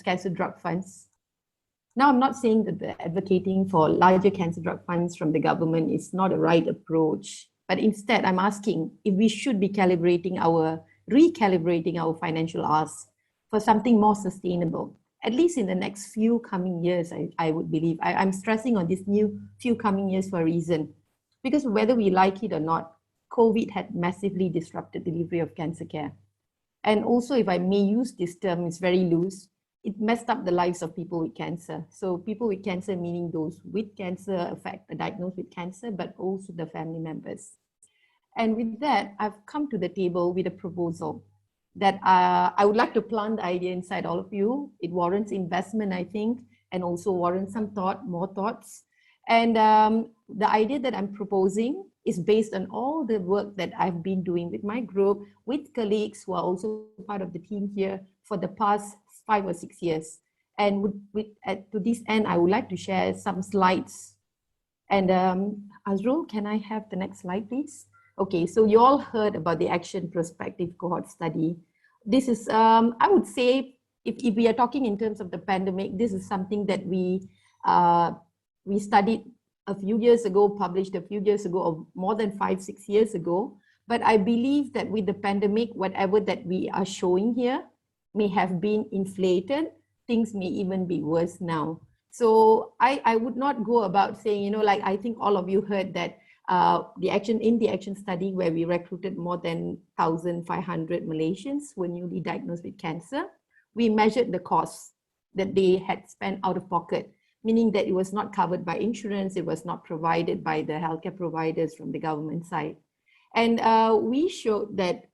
cancer drug funds. Now, I'm not saying that the advocating for larger cancer drug funds from the government is not a right approach, but instead I'm asking if we should be recalibrating our financial asks for something more sustainable, at least in the next few coming years, I would believe. I'm stressing on this new few coming years for a reason, because whether we like it or not, COVID had massively disrupted delivery of cancer care. And also, if I may use this term, it's very loose, it messed up the lives of people with cancer. So people with cancer, meaning those with cancer, diagnosed with cancer, but also the family members. And with that, I've come to the table with a proposal that I would like to plant the idea inside all of you. It warrants investment, I think, and also warrants some more thoughts. And the idea that I'm proposing is based on all the work that I've been doing with my group, with colleagues who are also part of the team here for the past 5 or 6 years. And to this end, I would like to share some slides. And Azrul, can I have the next slide, please? Okay, so you all heard about the Action Prospective Cohort Study. This is, I would say, if we are talking in terms of the pandemic, this is something that we studied a few years ago, published a few years ago, or more than 5-6 years ago. But I believe that with the pandemic, whatever that we are showing here may have been inflated. Things may even be worse now. So I would not go about saying, you know, like I think all of you heard that the action study where we recruited more than 1,500 Malaysians who were newly diagnosed with cancer, we measured the costs that they had spent out of pocket, meaning that it was not covered by insurance, it was not provided by the healthcare providers from the government side. And we showed that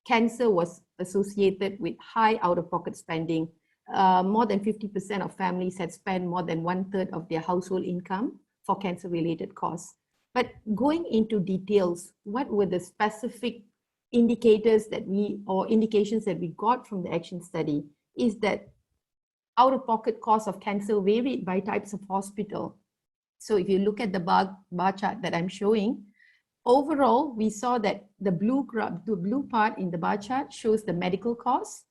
cancer was associated with high out-of-pocket spending. More than 50% of families had spent more than 1/3 of their household income for cancer-related costs. But going into details, what were the specific indicators indications that we got from the action study is that out-of-pocket costs of cancer varied by types of hospital. So if you look at the bar chart that I'm showing, overall, we saw that the blue part in the bar chart shows the medical costs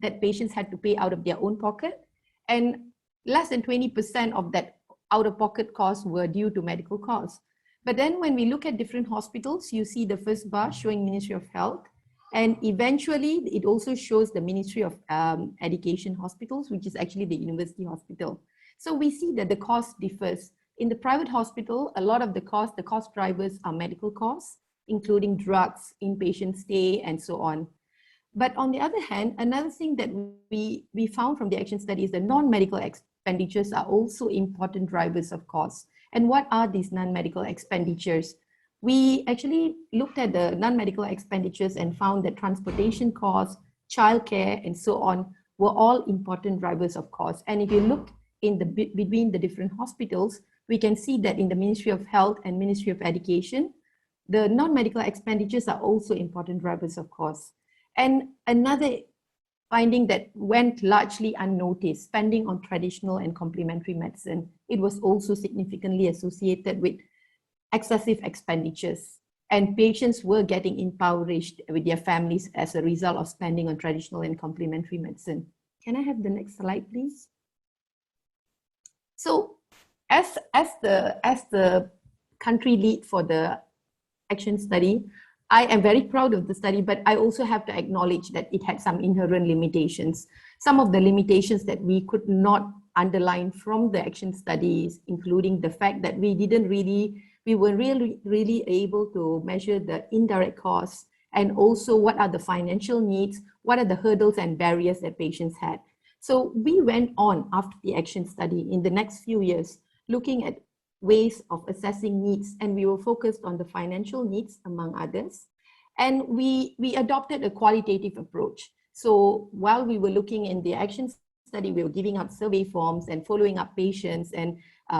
that patients had to pay out of their own pocket, and less than 20% of that out-of-pocket costs were due to medical costs. But then when we look at different hospitals, you see the first bar showing Ministry of Health, and eventually it also shows the Ministry of Education hospitals, which is actually the university hospital. So we see that the cost differs. In the private hospital, a lot of the cost drivers are medical costs, including drugs, inpatient stay, and so on. But on the other hand, another thing that we found from the action study is that non-medical expenditures are also important drivers of costs. And what are these non-medical expenditures? We actually looked at the non-medical expenditures and found that transportation costs, childcare, and so on were all important drivers of costs. And if you look between the different hospitals, we can see that in the Ministry of Health and Ministry of Education, the non-medical expenditures are also important drivers of costs. And another finding that went largely unnoticed, spending on traditional and complementary medicine, it was also significantly associated with excessive expenditures. And patients were getting impoverished with their families as a result of spending on traditional and complementary medicine. Can I have the next slide, please? So as the country lead for the action study, I am very proud of the study, but I also have to acknowledge that it had some inherent limitations. Some of the limitations that we could not underline from the action studies, including the fact that we were really able to measure the indirect costs, and also what are the financial needs, what are the hurdles and barriers that patients had. So we went on after the action study in the next few years, looking at ways of assessing needs, and we were focused on the financial needs among others. And we adopted a qualitative approach. So while we were looking in the action study, we were giving out survey forms and following up patients and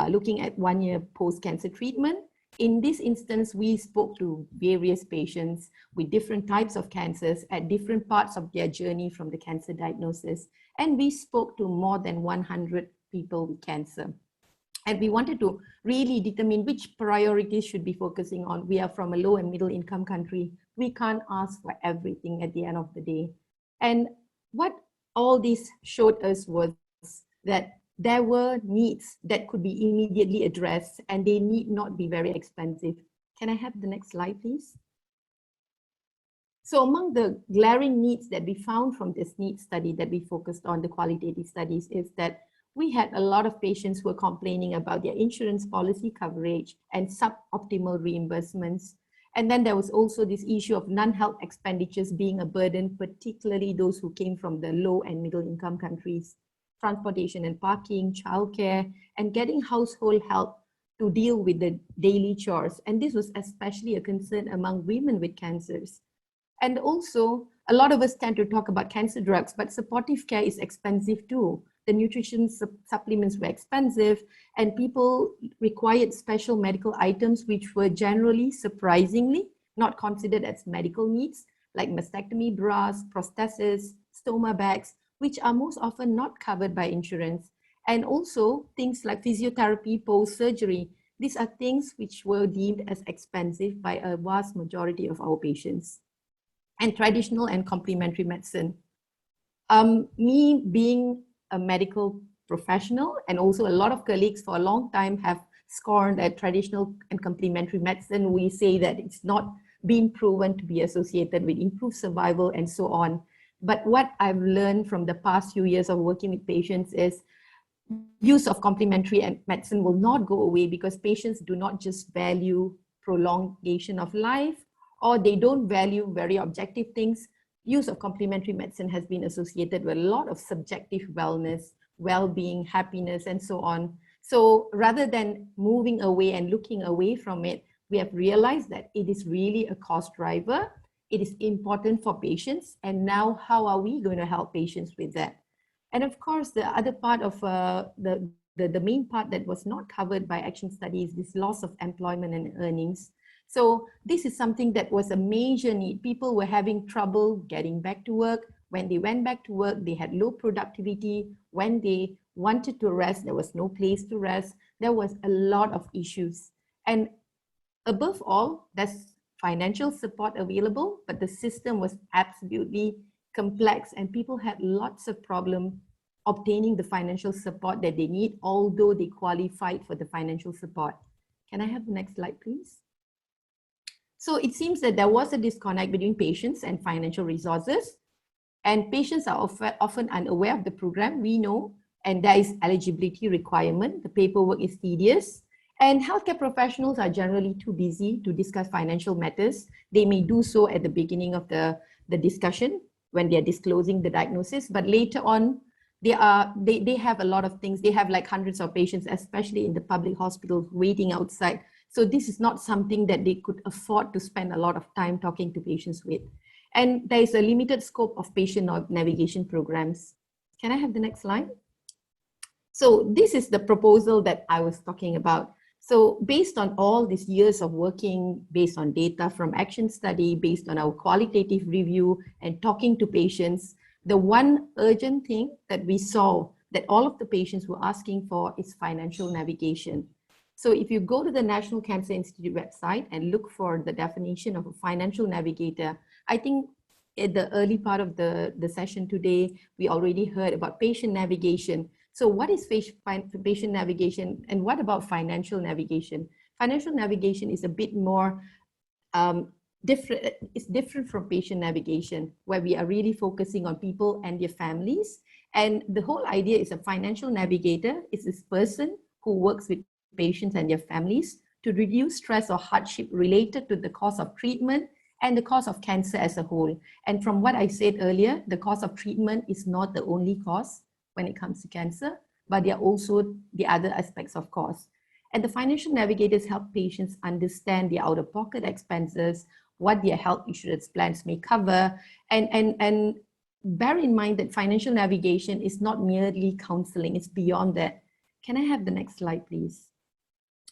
looking at 1 year post-cancer treatment. In this instance, we spoke to various patients with different types of cancers at different parts of their journey from the cancer diagnosis. And we spoke to more than 100 people with cancer. And we wanted to really determine which priorities should be focusing on. We are from a low and middle income country. We can't ask for everything at the end of the day. And what all this showed us was that there were needs that could be immediately addressed and they need not be very expensive. Can I have the next slide, please? So among the glaring needs that we found from this needs study that we focused on, the qualitative studies, is that we had a lot of patients who were complaining about their insurance policy coverage and suboptimal reimbursements. And then there was also this issue of non-health expenditures being a burden, particularly those who came from the low and middle income countries. Transportation and parking, childcare, and getting household help to deal with the daily chores. And this was especially a concern among women with cancers. And also, a lot of us tend to talk about cancer drugs, but supportive care is expensive too. The nutrition supplements were expensive, and people required special medical items which were generally, surprisingly, not considered as medical needs, like mastectomy bras, prostheses, stoma bags, which are most often not covered by insurance. And also things like physiotherapy post-surgery. These are things which were deemed as expensive by a vast majority of our patients. And traditional and complementary medicine. Me being a medical professional, and also a lot of colleagues for a long time have scorned at traditional and complementary medicine. We say that it's not been proven to be associated with improved survival and so on. But what I've learned from the past few years of working with patients is use of complementary medicine will not go away because patients do not just value prolongation of life, or they don't value very objective things. Use of complementary medicine has been associated with a lot of subjective wellness, well-being, happiness, and so on. So rather than moving away and looking away from it, we have realized that it is really a cost driver. It is important for patients. And now how are we going to help patients with that? And of course, the other part of the main part that was not covered by action study is this loss of employment and earnings. So this is something that was a major need. People were having trouble getting back to work. When they went back to work, they had low productivity. When they wanted to rest, there was no place to rest. There was a lot of issues. And above all, there's financial support available, but the system was absolutely complex and people had lots of problems obtaining the financial support that they need, although they qualified for the financial support. Can I have the next slide, please? So it seems that there was a disconnect between patients and financial resources, and patients are often unaware of the program, we know, and there is eligibility requirement. The paperwork is tedious, and healthcare professionals are generally too busy to discuss financial matters. They may do so at the beginning of the discussion when they are disclosing the diagnosis, but later on, they have a lot of things. They have like hundreds of patients, especially in the public hospitals, waiting outside. So this is not something that they could afford to spend a lot of time talking to patients with. And there is a limited scope of patient navigation programs. Can I have the next slide? So this is the proposal that I was talking about. So based on all these years of working, based on data from action study, based on our qualitative review and talking to patients, the one urgent thing that we saw that all of the patients were asking for is financial navigation. So if you go to the National Cancer Institute website and look for the definition of a financial navigator, I think at the early part of the session today, we already heard about patient navigation. So what is patient navigation and what about financial navigation? Financial navigation is a bit more different. It's different from patient navigation, where we are really focusing on people and their families. And the whole idea is a financial navigator is this person who works with patients and their families to reduce stress or hardship related to the cost of treatment and the cost of cancer as a whole. And from what I said earlier, the cost of treatment is not the only cost when it comes to cancer, but there are also the other aspects of cost. And the financial navigators help patients understand their out-of-pocket expenses, what their health insurance plans may cover, and bear in mind that financial navigation is not merely counseling, it's beyond that. Can I have the next slide, please?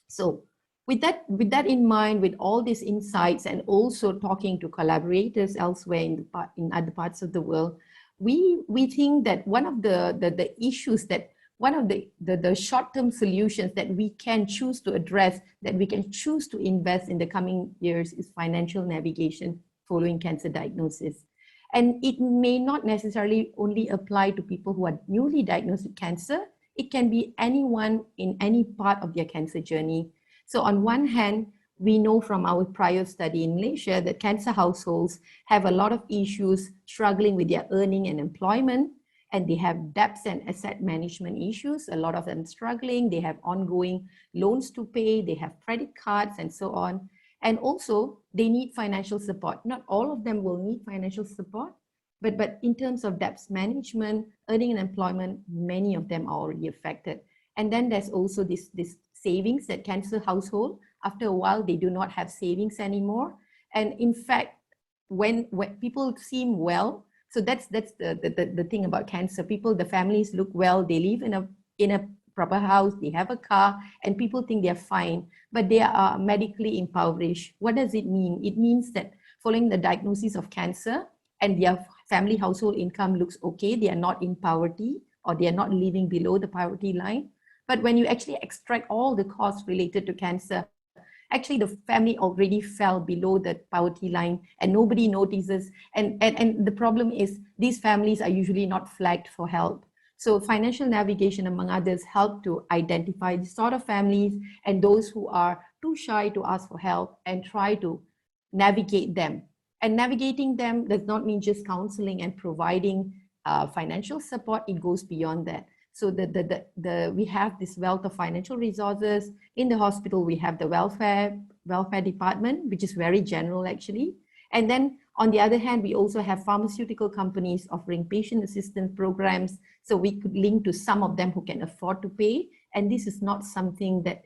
So with that in mind, with all these insights and also talking to collaborators elsewhere in other parts of the world, we think that one of the issues that one of the short-term solutions that we can choose to address, that we can choose to invest in the coming years is financial navigation following cancer diagnosis. And it may not necessarily only apply to people who are newly diagnosed with cancer. It can be anyone in any part of their cancer journey. So on one hand, we know from our prior study in Malaysia that cancer households have a lot of issues struggling with their earning and employment, and they have debts and asset management issues, a lot of them struggling. They have ongoing loans to pay, they have credit cards and so on. And also they need financial support. Not all of them will need financial support, but in terms of debts management, earning and employment, many of them are already affected. And then there's also this savings that cancer household, after a while, they do not have savings anymore. And in fact, when people seem well, so that's the thing about cancer. People, the families look well, they live in a proper house, they have a car, and people think they're fine, but they are medically impoverished. What does it mean? It means that following the diagnosis of cancer and their family household income looks okay, they are not in poverty, or they are not living below the poverty line. But when you actually extract all the costs related to cancer, actually the family already fell below the poverty line and nobody notices. And the problem is these families are usually not flagged for help. So financial navigation, among others, help to identify the sort of families and those who are too shy to ask for help and try to navigate them. And navigating them does not mean just counseling and providing financial support. It goes beyond that. So we have this wealth of financial resources. In the hospital, we have the welfare department, which is very general actually. And then on the other hand, we also have pharmaceutical companies offering patient assistance programs. So we could link to some of them who can afford to pay. And this is not something that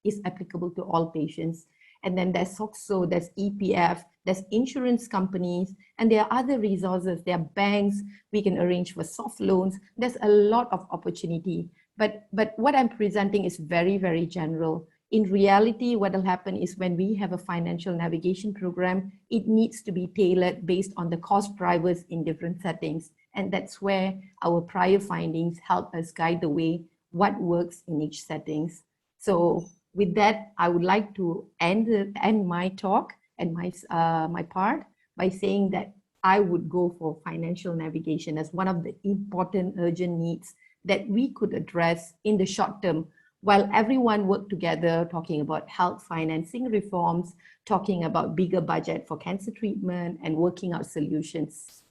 is applicable to all patients. And then there's also, there's EPF, there's insurance companies, and there are other resources. There are banks, we can arrange for soft loans. There's a lot of opportunity. But what I'm presenting is very, very general. In reality, what will happen is when we have a financial navigation program, it needs to be tailored based on the cost drivers in different settings. And that's where our prior findings help us guide the way, what works in each settings. So with that, I would like to end my talk and my part by saying that I would go for financial navigation as one of the important urgent needs that we could address in the short term, while everyone worked together talking about health financing reforms, talking about bigger budget for cancer treatment and working out solutions.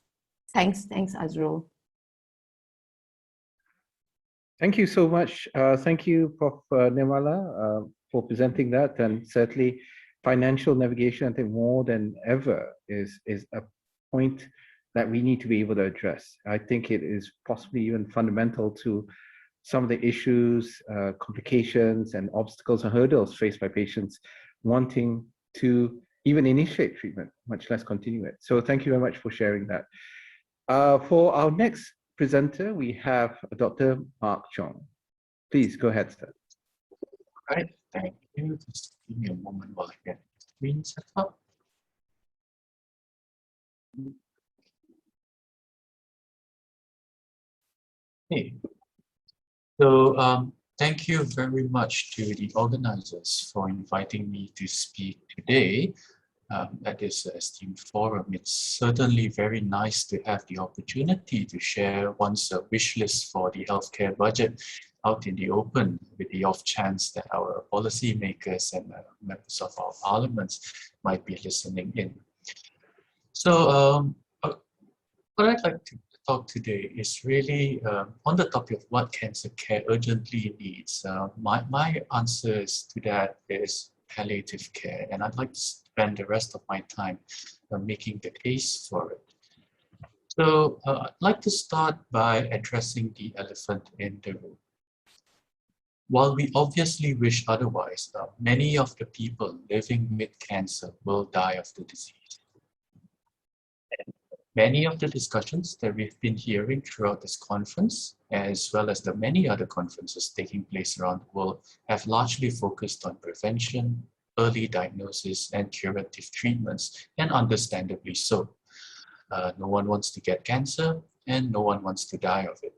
Thanks, Azrul. Thank you so much. Thank you, Prof. Nirmala, for presenting that. And certainly financial navigation, I think more than ever, is a point that we need to be able to address. I think it is possibly even fundamental to some of the issues, complications, and obstacles and hurdles faced by patients wanting to even initiate treatment, much less continue it. So thank you very much for sharing that. For our next presenter, we have Dr. Mark Cheong. Please go ahead, sir. All right, thank you. Just give me a moment while I get the screen set up. Okay. So thank you very much to the organizers for inviting me to speak today at this esteemed forum. It's certainly very nice to have the opportunity to share one's wish list for the healthcare budget out in the open, with the off chance that our policymakers and members of our parliaments might be listening in. So what I'd like to talk today is really on the topic of what cancer care urgently needs. My answers to that is palliative care, and I'd like to spend the rest of my time making the case for it. So I'd like to start by addressing the elephant in the room. While we obviously wish otherwise, many of the people living with cancer will die of the disease. Many of the discussions that we've been hearing throughout this conference, as well as the many other conferences taking place around the world, have largely focused on prevention, early diagnosis, and curative treatments, and understandably so. No one wants to get cancer, and no one wants to die of it.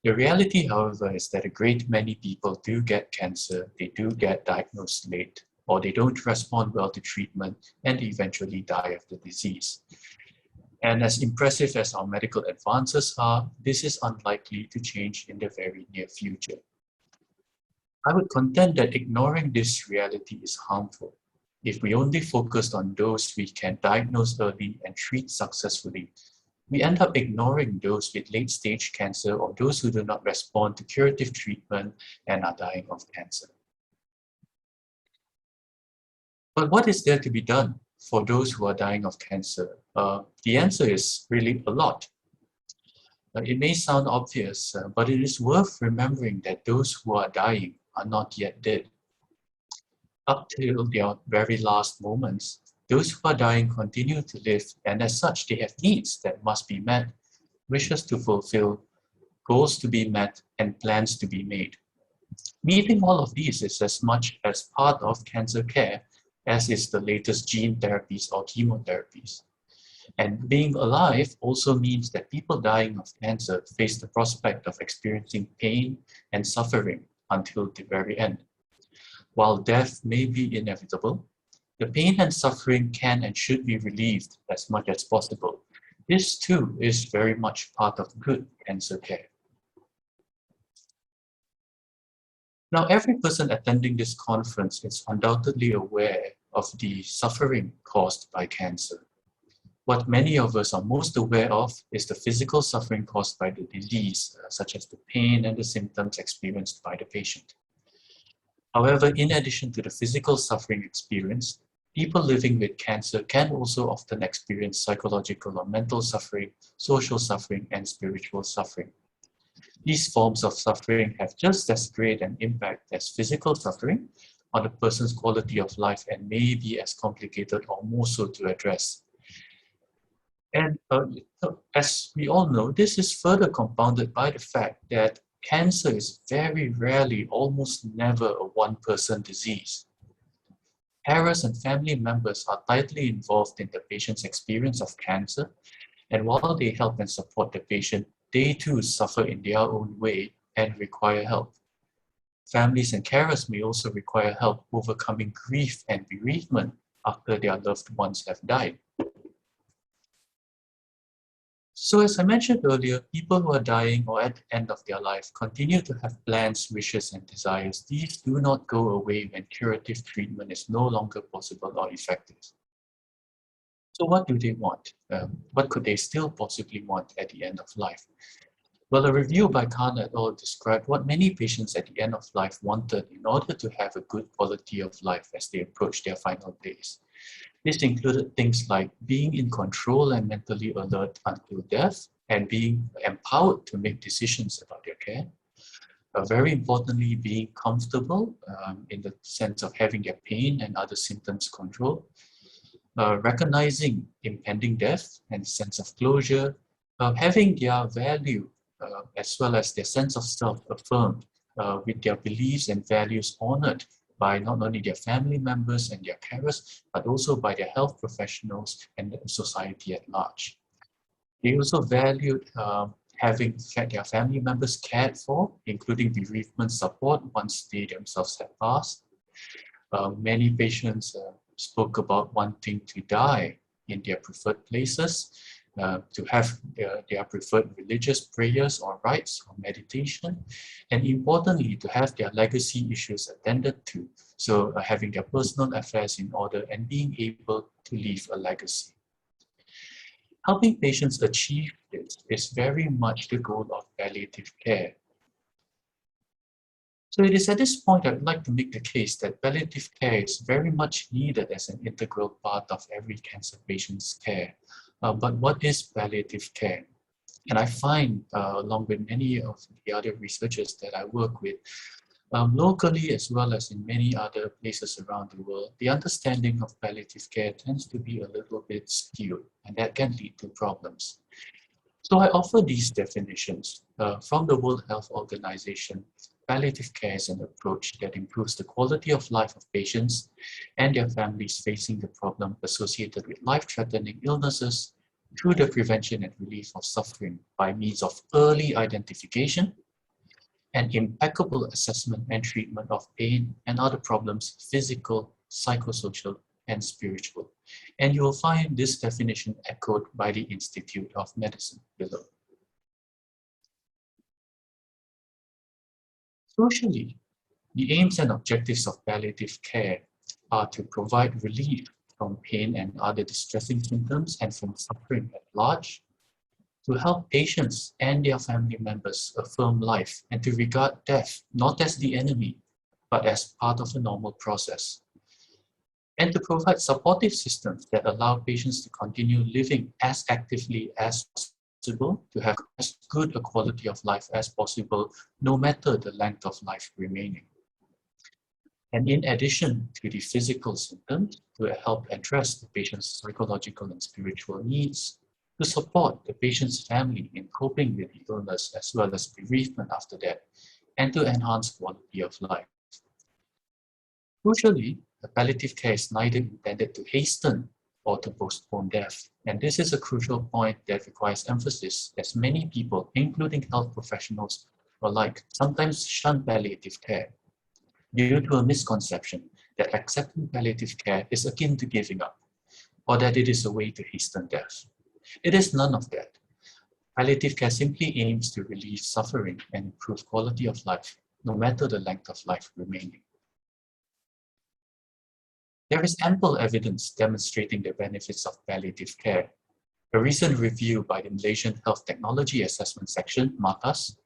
The reality, however, is that a great many people do get cancer, they do get diagnosed late, or they don't respond well to treatment, and they eventually die of the disease. And as impressive as our medical advances are, this is unlikely to change in the very near future. I would contend that ignoring this reality is harmful. If we only focused on those we can diagnose early and treat successfully, we end up ignoring those with late-stage cancer or those who do not respond to curative treatment and are dying of cancer. But what is there to be done for those who are dying of cancer? The answer is really a lot. It may sound obvious, but it is worth remembering that those who are dying are not yet dead. Up till their very last moments, those who are dying continue to live, and as such, they have needs that must be met, wishes to fulfill, goals to be met, and plans to be made. Meeting all of these is as much as part of cancer care as is the latest gene therapies or chemotherapies. And being alive also means that people dying of cancer face the prospect of experiencing pain and suffering until the very end. While death may be inevitable, the pain and suffering can and should be relieved as much as possible. This too is very much part of good cancer care. Now, every person attending this conference is undoubtedly aware of the suffering caused by cancer. What many of us are most aware of is the physical suffering caused by the disease, such as the pain and the symptoms experienced by the patient. However, in addition to the physical suffering experienced, people living with cancer can also often experience psychological or mental suffering, social suffering, and spiritual suffering. These forms of suffering have just as great an impact as physical suffering on a person's quality of life and may be as complicated or more so to address. And as we all know, this is further compounded by the fact that cancer is very rarely, almost never a one-person disease. Carers and family members are tightly involved in the patient's experience of cancer, and while they help and support the patient, they too suffer in their own way and require help. Families and carers may also require help overcoming grief and bereavement after their loved ones have died. So as I mentioned earlier, people who are dying or at the end of their life continue to have plans, wishes, and desires. These do not go away when curative treatment is no longer possible or effective. So what do they want? What could they still possibly want at the end of life? Well, a review by Khan et al. Described what many patients at the end of life wanted in order to have a good quality of life as they approach their final days. This included things like being in control and mentally alert until death, and being empowered to make decisions about their care. Very importantly, being comfortable in the sense of having their pain and other symptoms controlled. Recognizing impending death and sense of closure, having their value as well as their sense of self affirmed, with their beliefs and values honored by not only their family members and their carers, but also by their health professionals and the society at large. They also valued having their family members cared for, including bereavement support once they themselves had passed. Many patients spoke about wanting to die in their preferred places, to have their preferred religious prayers or rites or meditation, and importantly, to have their legacy issues attended to. So having their personal affairs in order and being able to leave a legacy. Helping patients achieve this is very much the goal of palliative care. So it is at this point I'd like to make the case that palliative care is very much needed as an integral part of every cancer patient's care. But what is palliative care? And I find, along with many of the other researchers that I work with, locally as well as in many other places around the world, the understanding of palliative care tends to be a little bit skewed, and that can lead to problems. So I offer these definitions from the World Health Organization. Palliative care is an approach that improves the quality of life of patients and their families facing the problem associated with life-threatening illnesses through the prevention and relief of suffering by means of early identification and impeccable assessment and treatment of pain and other problems, physical, psychosocial, and spiritual. And you will find this definition echoed by the Institute of Medicine below. Crucially, the aims and objectives of palliative care are to provide relief from pain and other distressing symptoms and from suffering at large, to help patients and their family members affirm life and to regard death not as the enemy, but as part of a normal process, and to provide supportive systems that allow patients to continue living as actively as possible, to have as good a quality of life as possible, no matter the length of life remaining. And in addition to the physical symptoms, to help address the patient's psychological and spiritual needs, to support the patient's family in coping with the illness as well as bereavement after death, and to enhance quality of life. Crucially, the palliative care is neither intended to hasten or to postpone death. And this is a crucial point that requires emphasis, as many people, including health professionals alike, sometimes shun palliative care due to a misconception that accepting palliative care is akin to giving up, or that it is a way to hasten death. It is none of that. Palliative care simply aims to relieve suffering and improve quality of life, no matter the length of life remaining. There is ample evidence demonstrating the benefits of palliative care. A recent review by the Malaysian Health Technology Assessment Section, MATAS,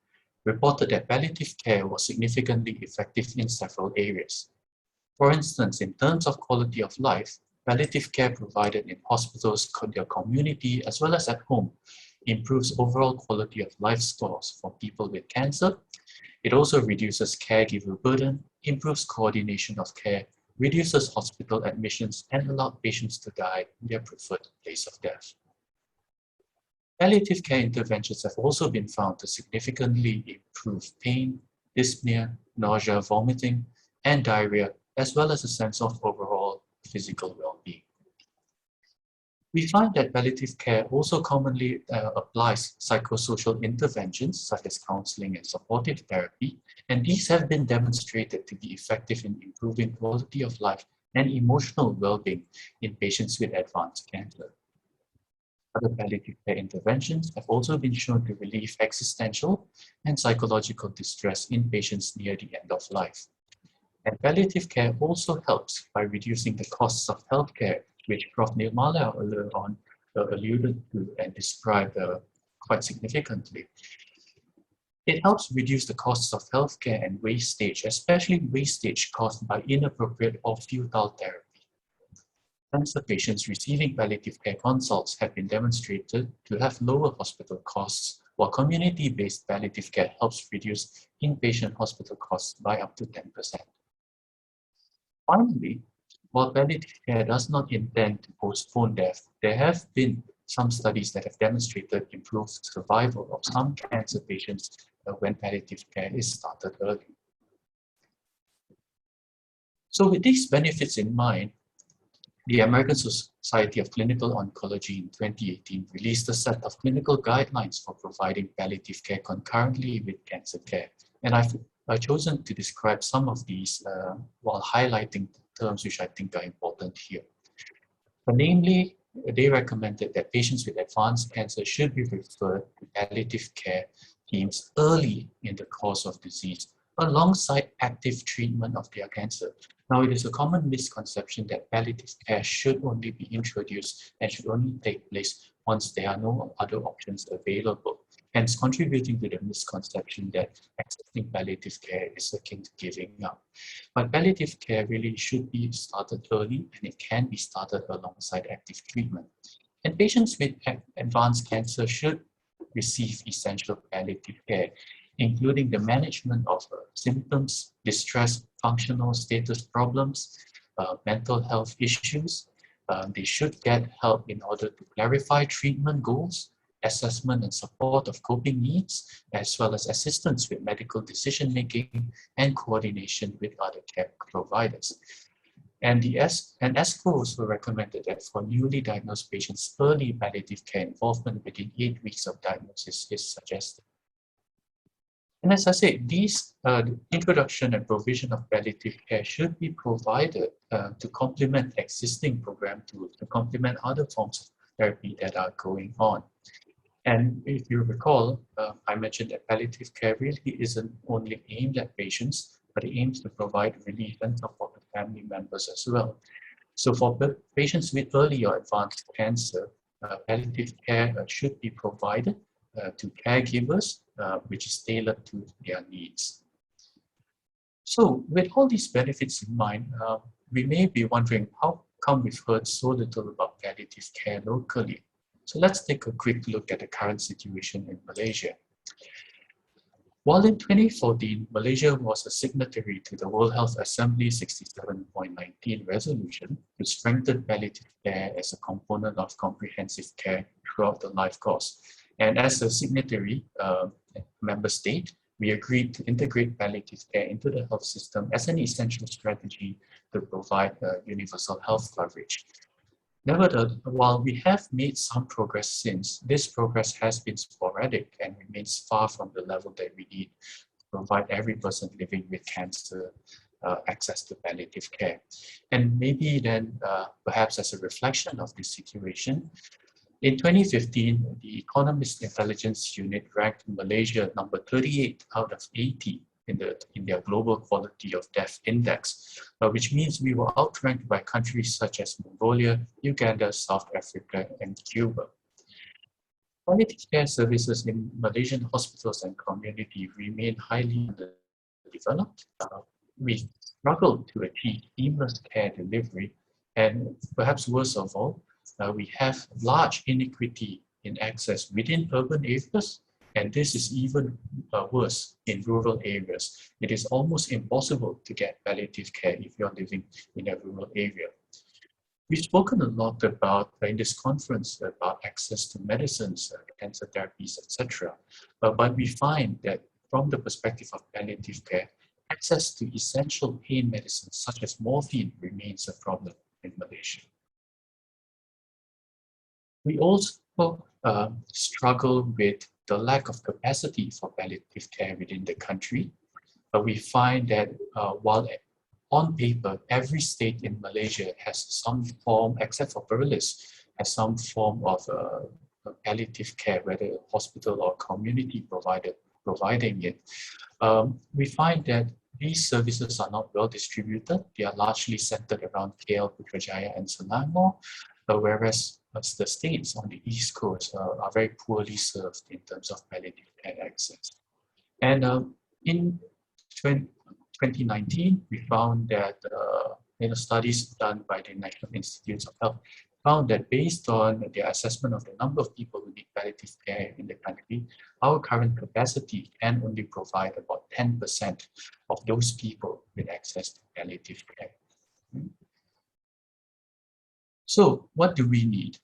reported that palliative care was significantly effective in several areas. For instance, in terms of quality of life, palliative care provided in hospitals, their community, as well as at home, improves overall quality of life scores for people with cancer. It also reduces caregiver burden, improves coordination of care, reduces hospital admissions, and allows patients to die in their preferred place of death. Palliative care interventions have also been found to significantly improve pain, dyspnea, nausea, vomiting, and diarrhea, as well as a sense of overall physical well-being. We find that palliative care also commonly applies psychosocial interventions such as counseling and supportive therapy, and these have been demonstrated to be effective in improving quality of life and emotional well-being in patients with advanced cancer. Other palliative care interventions have also been shown to relieve existential and psychological distress in patients near the end of life. And palliative care also helps by reducing the costs of healthcare, which Prof. Nirmala earlier on alluded to and described quite significantly. It helps reduce the costs of healthcare and wastage, especially wastage caused by inappropriate or futile therapy. Cancer patients receiving palliative care consults have been demonstrated to have lower hospital costs, while community-based palliative care helps reduce inpatient hospital costs by up to 10%. Finally, while palliative care does not intend to postpone death, there have been some studies that have demonstrated improved survival of some cancer patients when palliative care is started early. So with these benefits in mind, the American Society of Clinical Oncology in 2018 released a set of clinical guidelines for providing palliative care concurrently with cancer care. And I've chosen to describe some of these while highlighting terms which I think are important here. But namely, they recommended that patients with advanced cancer should be referred to palliative care teams early in the course of disease, alongside active treatment of their cancer. Now, it is a common misconception that palliative care should only be introduced and should only take place once there are no other options available, hence contributing to the misconception that accessing palliative care is akin to giving up. But palliative care really should be started early, and it can be started alongside active treatment. And patients with advanced cancer should receive essential palliative care, including the management of symptoms, distress, functional status problems, mental health issues. They should get help in order to clarify treatment goals, assessment and support of coping needs, as well as assistance with medical decision-making and coordination with other care providers. And ESCO also recommended that for newly diagnosed patients, early palliative care involvement within 8 weeks of diagnosis is suggested. And as I said, these the introduction and provision of palliative care should be provided to complement existing program to complement other forms of therapy that are going on. And if you recall, I mentioned that palliative care really isn't only aimed at patients, but it aims to provide relief and support to family members as well. So for patients with early or advanced cancer, palliative care should be provided to caregivers, which is tailored to their needs. So with all these benefits in mind, we may be wondering how come we've heard so little about palliative care locally. So let's take a quick look at the current situation in Malaysia. While in 2014, Malaysia was a signatory to the World Health Assembly 67.19 resolution to strengthen palliative care as a component of comprehensive care throughout the life course. And as a signatory member state, we agreed to integrate palliative care into the health system as an essential strategy to provide universal health coverage. Nevertheless, while we have made some progress since, this progress has been sporadic and remains far from the level that we need to provide every person living with cancer access to palliative care. And maybe then, perhaps as a reflection of this situation, in 2015, the Economist Intelligence Unit ranked Malaysia number 38 out of 80 in their Global Quality of Death Index, which means we were outranked by countries such as Mongolia, Uganda, South Africa, and Cuba. Palliative care services in Malaysian hospitals and community remain highly underdeveloped. We struggle to achieve seamless care delivery, and perhaps worst of all, we have large inequity in access within urban areas, and this is even worse in rural areas. It is almost impossible to get palliative care if you're living in a rural area. We've spoken a lot about in this conference about access to medicines, cancer therapies, etc. But we find that from the perspective of palliative care, access to essential pain medicines such as morphine remains a problem in Malaysia. We also struggle with the lack of capacity for palliative care within the country. We find that while on paper, every state in Malaysia has some form, except for Perlis, has some form of palliative care, whether hospital or community providing it. We find that these services are not well distributed. They are largely centered around KL, Putrajaya, and Selangor, whereas the states on the East Coast are very poorly served in terms of palliative care access. And in 2019, we found that studies done by the National Institutes of Health found that based on their assessment of the number of people who need palliative care in the country, our current capacity can only provide about 10% of those people with access to palliative care. So what do we need?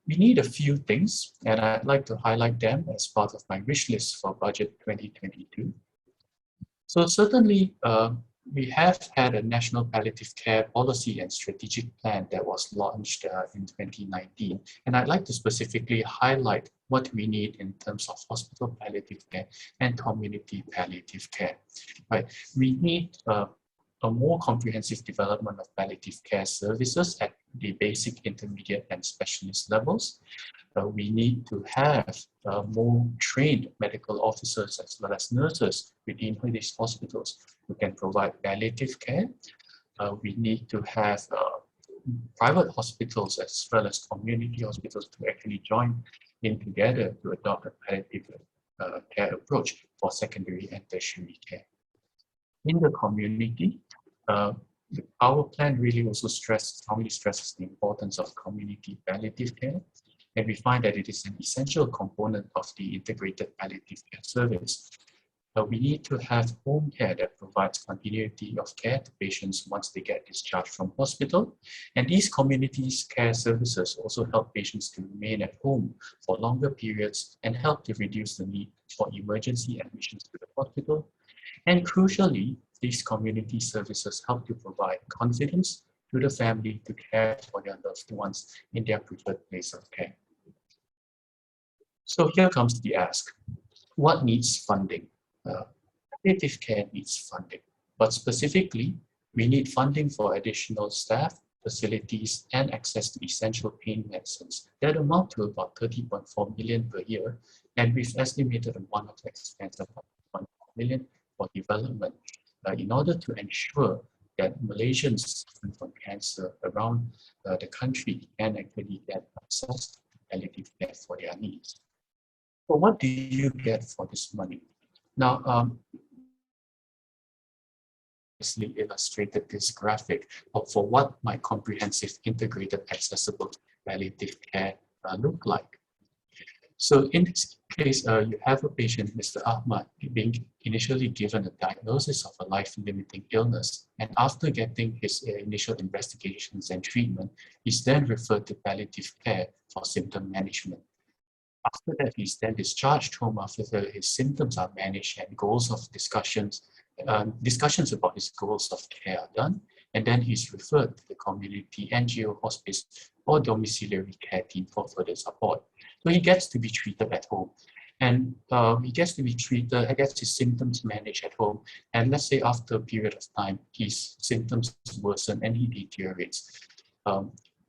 We need a few things, and I'd like to highlight them as part of my wish list for budget 2022. So certainly, we have had a national palliative care policy and strategic plan that was launched in 2019. And I'd like to specifically highlight what we need in terms of hospital palliative care and community palliative care. Right? We need a more comprehensive development of palliative care services at the basic, intermediate, and specialist levels. We need to have more trained medical officers as well as nurses within these hospitals who can provide palliative care. We need to have private hospitals as well as community hospitals to actually join in together to adopt a palliative care approach for secondary and tertiary care. In the community, our plan really also strongly stresses the importance of community palliative care, and we find that it is an essential component of the integrated palliative care service. We need to have home care that provides continuity of care to patients once they get discharged from hospital, and these community care services also help patients to remain at home for longer periods and help to reduce the need for emergency admissions to the hospital. And crucially, these community services help to provide confidence to the family to care for their loved ones in their preferred place of care. So here comes the ask. What needs funding? palliative care needs funding, but specifically, we need funding for additional staff, facilities, and access to essential pain medicines that amount to about 30.4 million per year, and we've estimated a one-off expense of 1 million for development in order to ensure that Malaysians suffering from cancer around the country can actually get access to palliative care for their needs. So what do you get for this money? Now, illustrated this graphic for what my comprehensive, integrated, accessible palliative care look like. So in this case, you have a patient, Mr. Ahmad, being initially given a diagnosis of a life-limiting illness, and after getting his initial investigations and treatment, he's then referred to palliative care for symptom management. After that, he's then discharged home after his symptoms are managed and goals of discussions about his goals of care are done, and then he's referred to the community NGO hospice or domiciliary care team for further support. So he gets to be treated at home, and he gets to be treated, I guess his symptoms managed at home, and let's say after a period of time, his symptoms worsen and he deteriorates.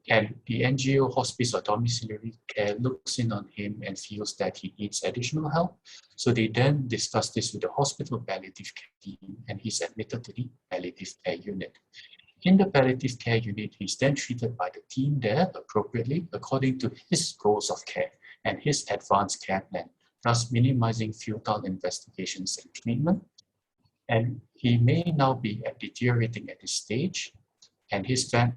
And the NGO hospice or domiciliary care looks in on him and feels that he needs additional help. So they then discuss this with the hospital palliative care team, and he's admitted to the palliative care unit. In the palliative care unit, he's then treated by the team there appropriately according to his goals of care and his advanced care plan, thus minimizing futile investigations and treatment. And he may now be deteriorating at this stage, and his family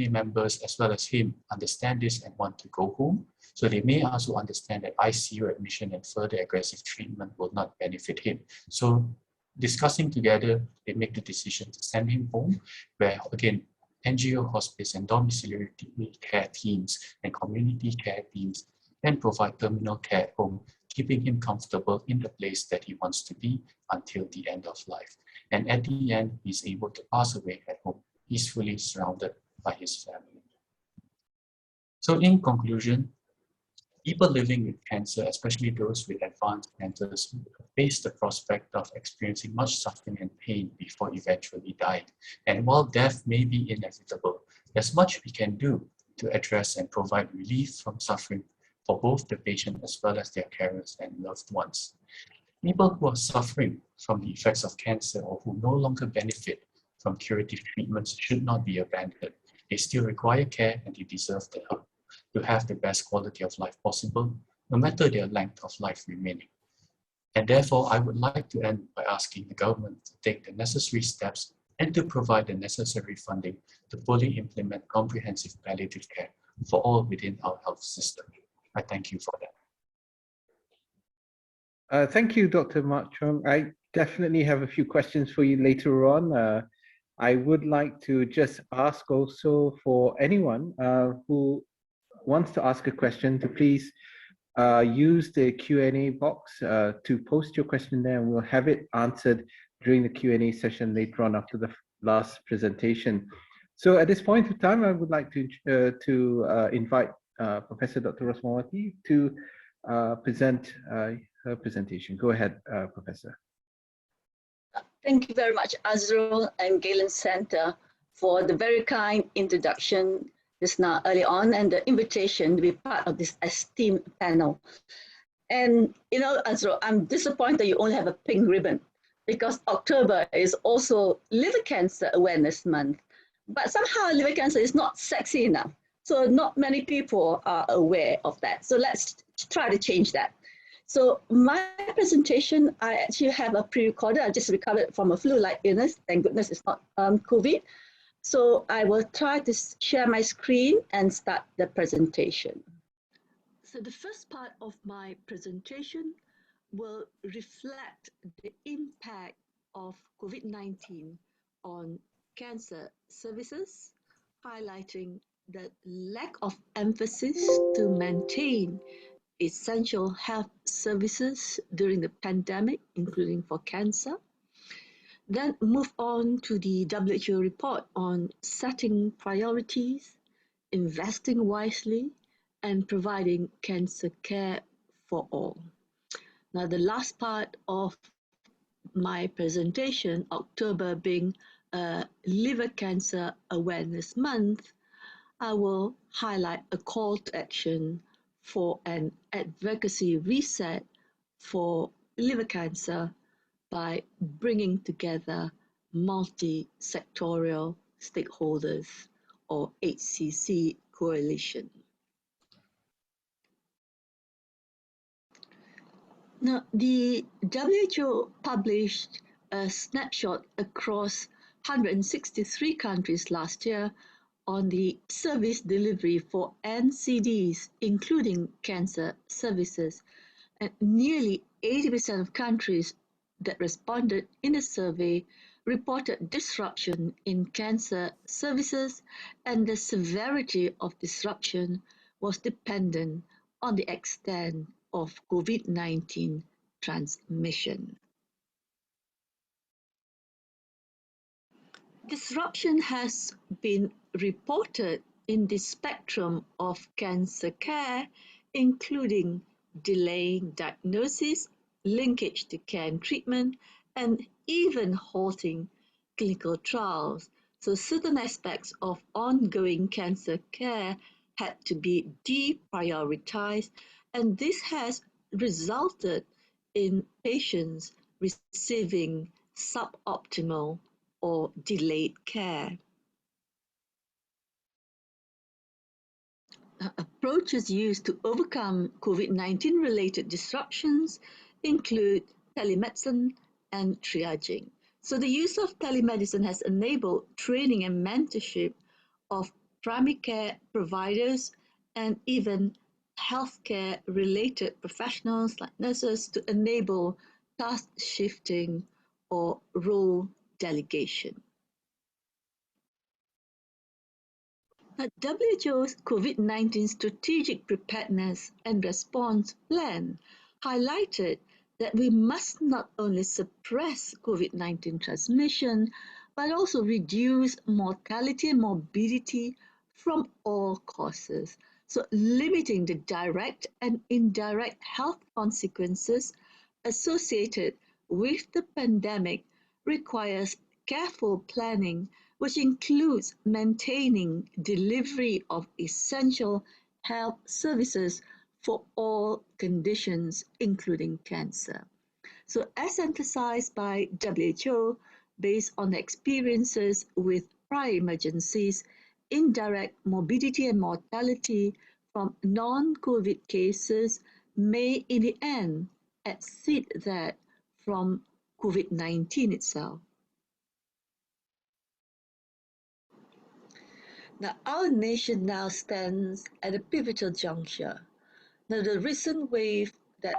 members as well as him understand this and want to go home. So they may also understand that ICU admission and further aggressive treatment will not benefit him. So discussing together, they make the decision to send him home, where again, NGO hospice and domiciliary care teams and community care teams can provide terminal care at home, keeping him comfortable in the place that he wants to be until the end of life. And at the end, he's able to pass away at home, peacefully surrounded by his family. So in conclusion, people living with cancer, especially those with advanced cancers, face the prospect of experiencing much suffering and pain before eventually dying. And while death may be inevitable, there's much we can do to address and provide relief from suffering for both the patient as well as their carers and loved ones. People who are suffering from the effects of cancer or who no longer benefit from curative treatments should not be abandoned. They still require care and they deserve the help to have the best quality of life possible, no matter their length of life remaining. And therefore, I would like to end by asking the government to take the necessary steps and to provide the necessary funding to fully implement comprehensive palliative care for all within our health system. I thank you for that. Thank you, Dr. Mark Cheong. I definitely have a few questions for you later on. I would like to just ask also for anyone who wants to ask a question to please use the Q&A box to post your question there, and we'll have it answered during the Q&A session later on after the last presentation. So at this point of time, I would like to invite Professor Dr. Rosmawati to present her presentation. Go ahead, Professor. Thank you very much, Azrul and Galen Center, for the very kind introduction just now early on and the invitation to be part of this esteemed panel. And you know, Azrul, I'm disappointed you only have a pink ribbon because October is also Liver Cancer Awareness Month. But somehow liver cancer is not sexy enough. So not many people are aware of that. So let's try to change that. So my presentation, I actually have a pre-recorded. I just recovered from a flu-like illness. Thank goodness it's not COVID. So I will try to share my screen and start the presentation. So the first part of my presentation will reflect the impact of COVID-19 on cancer services, highlighting the lack of emphasis to maintain essential health services during the pandemic, including for cancer. Then move on to the WHO report on setting priorities, investing wisely, and providing cancer care for all. Now, the last part of my presentation, October being Liver Cancer Awareness Month, I will highlight a call to action for an advocacy reset for liver cancer by bringing together multi-sectorial stakeholders or HCC coalition. Now, the WHO published a snapshot across 163 countries last year on the service delivery for NCDs, including cancer services. And nearly 80% of countries that responded in the survey reported disruption in cancer services, and the severity of disruption was dependent on the extent of COVID-19 transmission. Disruption has been reported in the spectrum of cancer care, including delaying diagnosis, linkage to care and treatment, and even halting clinical trials. So certain aspects of ongoing cancer care had to be deprioritized, and this has resulted in patients receiving suboptimal or delayed care. Approaches used to overcome COVID-19 related disruptions include telemedicine and triaging. So the use of telemedicine has enabled training and mentorship of primary care providers and even healthcare related professionals like nurses to enable task shifting or role delegation. WHO's COVID-19 Strategic Preparedness and Response Plan highlighted that we must not only suppress COVID-19 transmission, but also reduce mortality and morbidity from all causes. So limiting the direct and indirect health consequences associated with the pandemic requires careful planning, which includes maintaining delivery of essential health services for all conditions, including cancer. So as emphasized by WHO, based on experiences with prior emergencies, indirect morbidity and mortality from non-COVID cases may in the end exceed that from COVID-19 itself. Now, our nation now stands at a pivotal juncture. Now, the recent wave that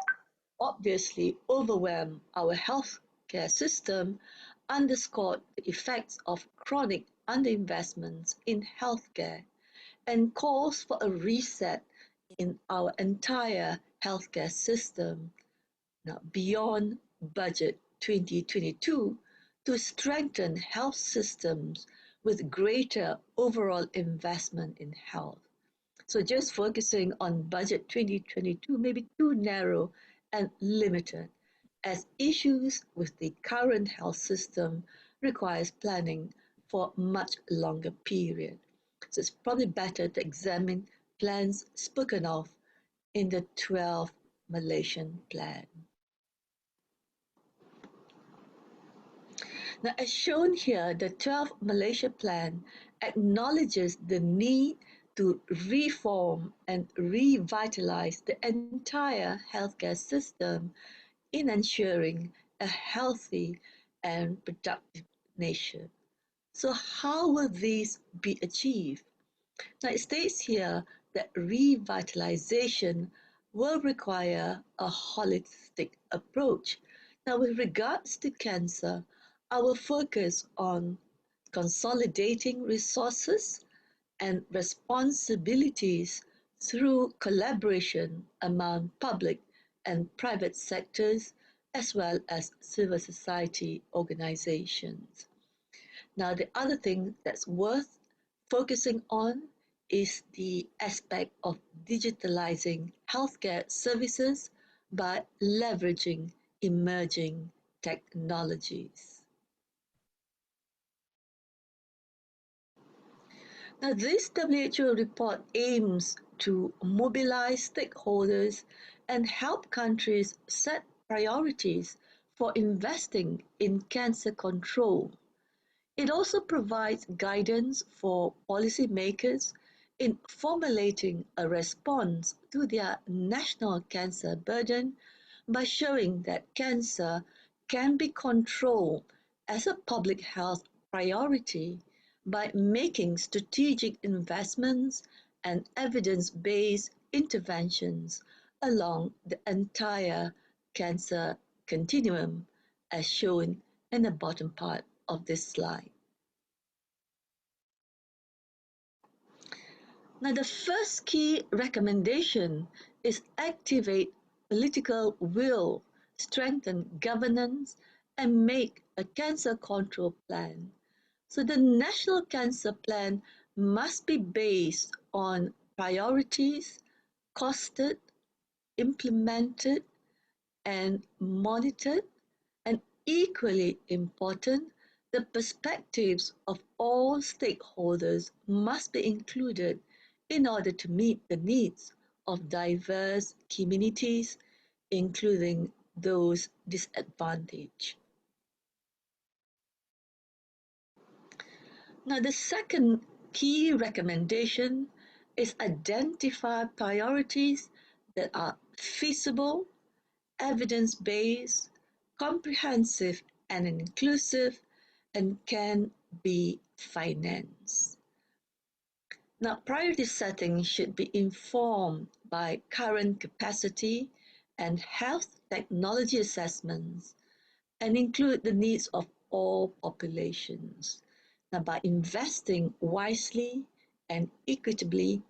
obviously overwhelmed our healthcare system underscored the effects of chronic underinvestments in healthcare and calls for a reset in our entire healthcare system. Now, beyond Budget 2022, to strengthen health systems with greater overall investment in health. So just focusing on Budget 2022 may be too narrow and limited, as issues with the current health system requires planning for a much longer period. So it's probably better to examine plans spoken of in the 12th Malaysian Plan. Now, as shown here, the 12th Malaysia Plan acknowledges the need to reform and revitalize the entire healthcare system in ensuring a healthy and productive nation. So how will these be achieved? Now, it states here that revitalization will require a holistic approach. Now, with regards to cancer, I will focus on consolidating resources and responsibilities through collaboration among public and private sectors, as well as civil society organizations. Now, the other thing that's worth focusing on is the aspect of digitalizing healthcare services by leveraging emerging technologies. Now, this WHO report aims to mobilize stakeholders and help countries set priorities for investing in cancer control. It also provides guidance for policymakers in formulating a response to their national cancer burden by showing that cancer can be controlled as a public health priority by making strategic investments and evidence-based interventions along the entire cancer continuum, as shown in the bottom part of this slide. Now, the first key recommendation is activate political will, strengthen governance, and make a cancer control plan. So the National Cancer Plan must be based on priorities, costed, implemented, and monitored, and equally important, the perspectives of all stakeholders must be included in order to meet the needs of diverse communities, including those disadvantaged. Now, the second key recommendation is identify priorities that are feasible, evidence-based, comprehensive and inclusive, and can be financed. Now, priority setting should be informed by current capacity and health technology assessments and include the needs of all populations. Now, by investing wisely and equitably,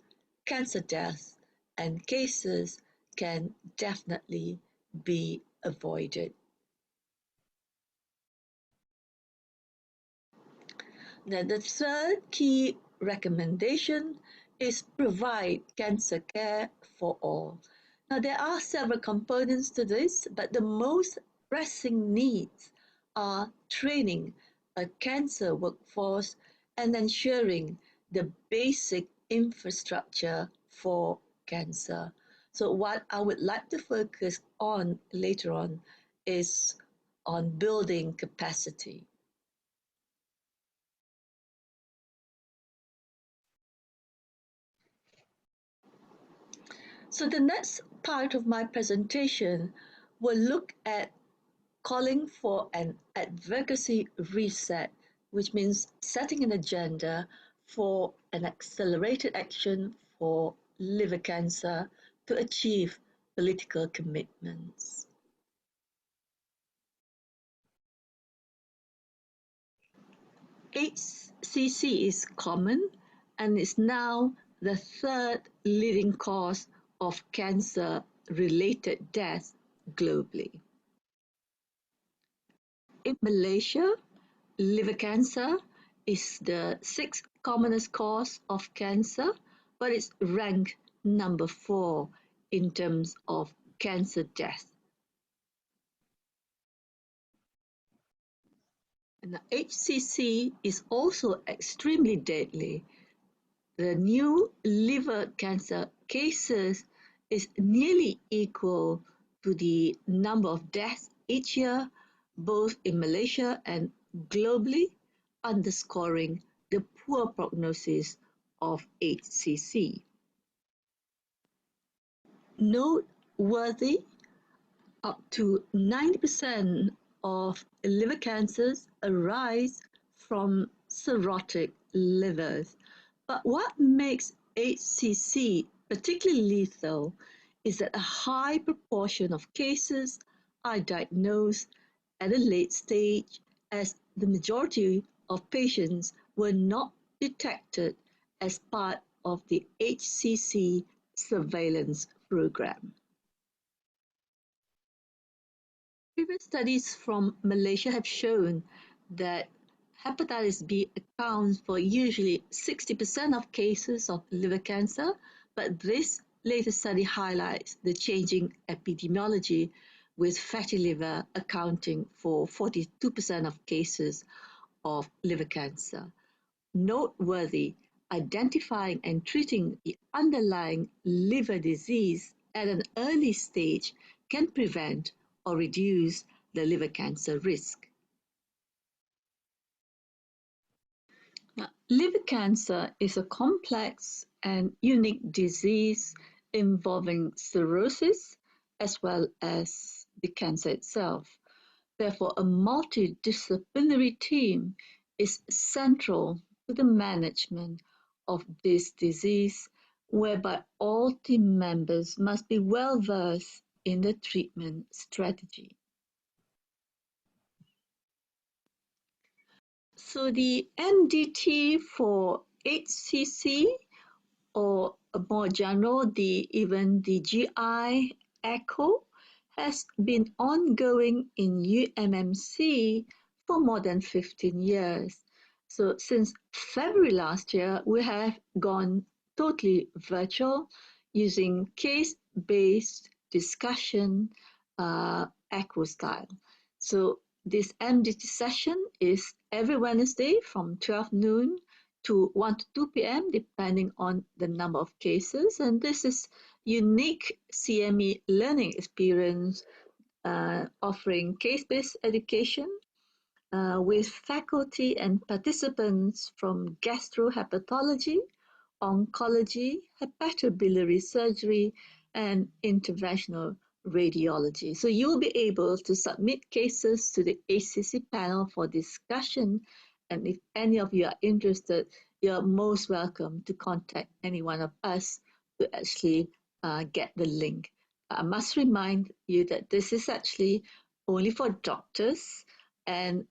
cancer deaths and cases can definitely be avoided. Now, the third key recommendation is provide cancer care for all. Now, there are several components to this, but the most pressing needs are training a cancer workforce and ensuring the basic infrastructure for cancer. So what I would like to focus on later on is on building capacity. So the next part of my presentation will look at calling for an advocacy reset, which means setting an agenda for an accelerated action for liver cancer to achieve political commitments. HCC is common and is now the third leading cause of cancer-related deaths globally. In Malaysia, liver cancer is the sixth commonest cause of cancer, but it's ranked number 4 in terms of cancer death. And the HCC is also extremely deadly. The new liver cancer cases is nearly equal to the number of deaths each year, both in Malaysia and globally, underscoring the poor prognosis of HCC. Noteworthy, up to 90% of liver cancers arise from cirrhotic livers. But what makes HCC particularly lethal is that a high proportion of cases are diagnosed at a late stage, as the majority of patients were not detected as part of the HCC surveillance program. Previous studies from Malaysia have shown that hepatitis B accounts for usually 60% of cases of liver cancer, but this latest study highlights the changing epidemiology, with fatty liver accounting for 42% of cases of liver cancer. Noteworthy, identifying and treating the underlying liver disease at an early stage can prevent or reduce the liver cancer risk. Now, liver cancer is a complex and unique disease involving cirrhosis as well as the cancer itself. Therefore, a multidisciplinary team is central to the management of this disease, whereby all team members must be well versed in the treatment strategy. So the MDT for HCC, or more general, even the GI echo, has been ongoing in UMMC for more than 15 years. So since February last year, we have gone totally virtual using case-based discussion echo style. So this MDT session is every Wednesday from 12 noon to 1 to 2 p.m. depending on the number of cases. And this is unique CME learning experience offering case-based education with faculty and participants from gastrohepatology, oncology, hepatobiliary surgery, and interventional radiology. So you'll be able to submit cases to the HCC panel for discussion. And if any of you are interested, you're most welcome to contact any one of us to actually get the link. I must remind you that this is actually only for doctors and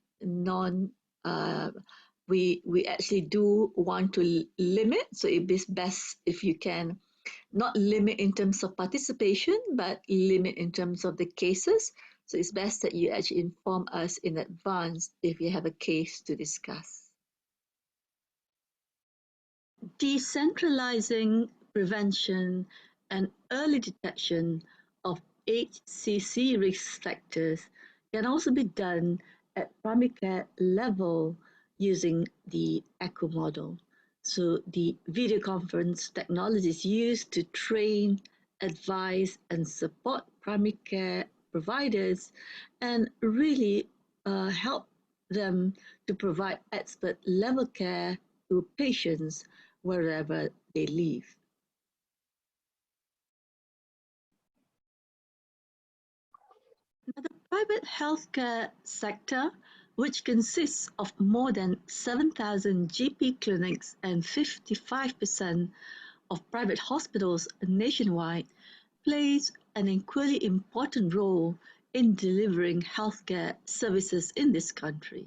we actually do want to limit, so it is best if you can not limit in terms of participation, but limit in terms of the cases. So it's best that you actually inform us in advance if you have a case to discuss. Decentralizing prevention and early detection of HCC risk factors can also be done at primary care level using the ECHO model. So the video conference technology is used to train, advise, and support primary care providers and really help them to provide expert level care to patients wherever they live. Now, the private healthcare sector, which consists of more than 7,000 GP clinics and 55% of private hospitals nationwide, plays an equally important role in delivering healthcare services in this country.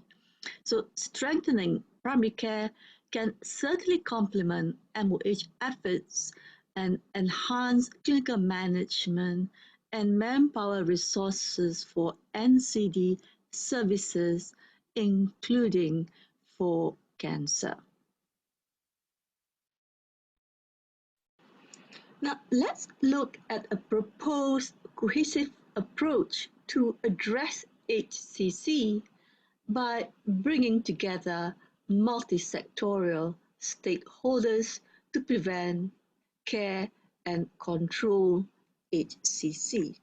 So strengthening primary care can certainly complement MOH efforts and enhance clinical management and manpower resources for NCD services, including for cancer. Now, let's look at a proposed cohesive approach to address HCC by bringing together multi-sectorial stakeholders to prevent, care, and control HCC.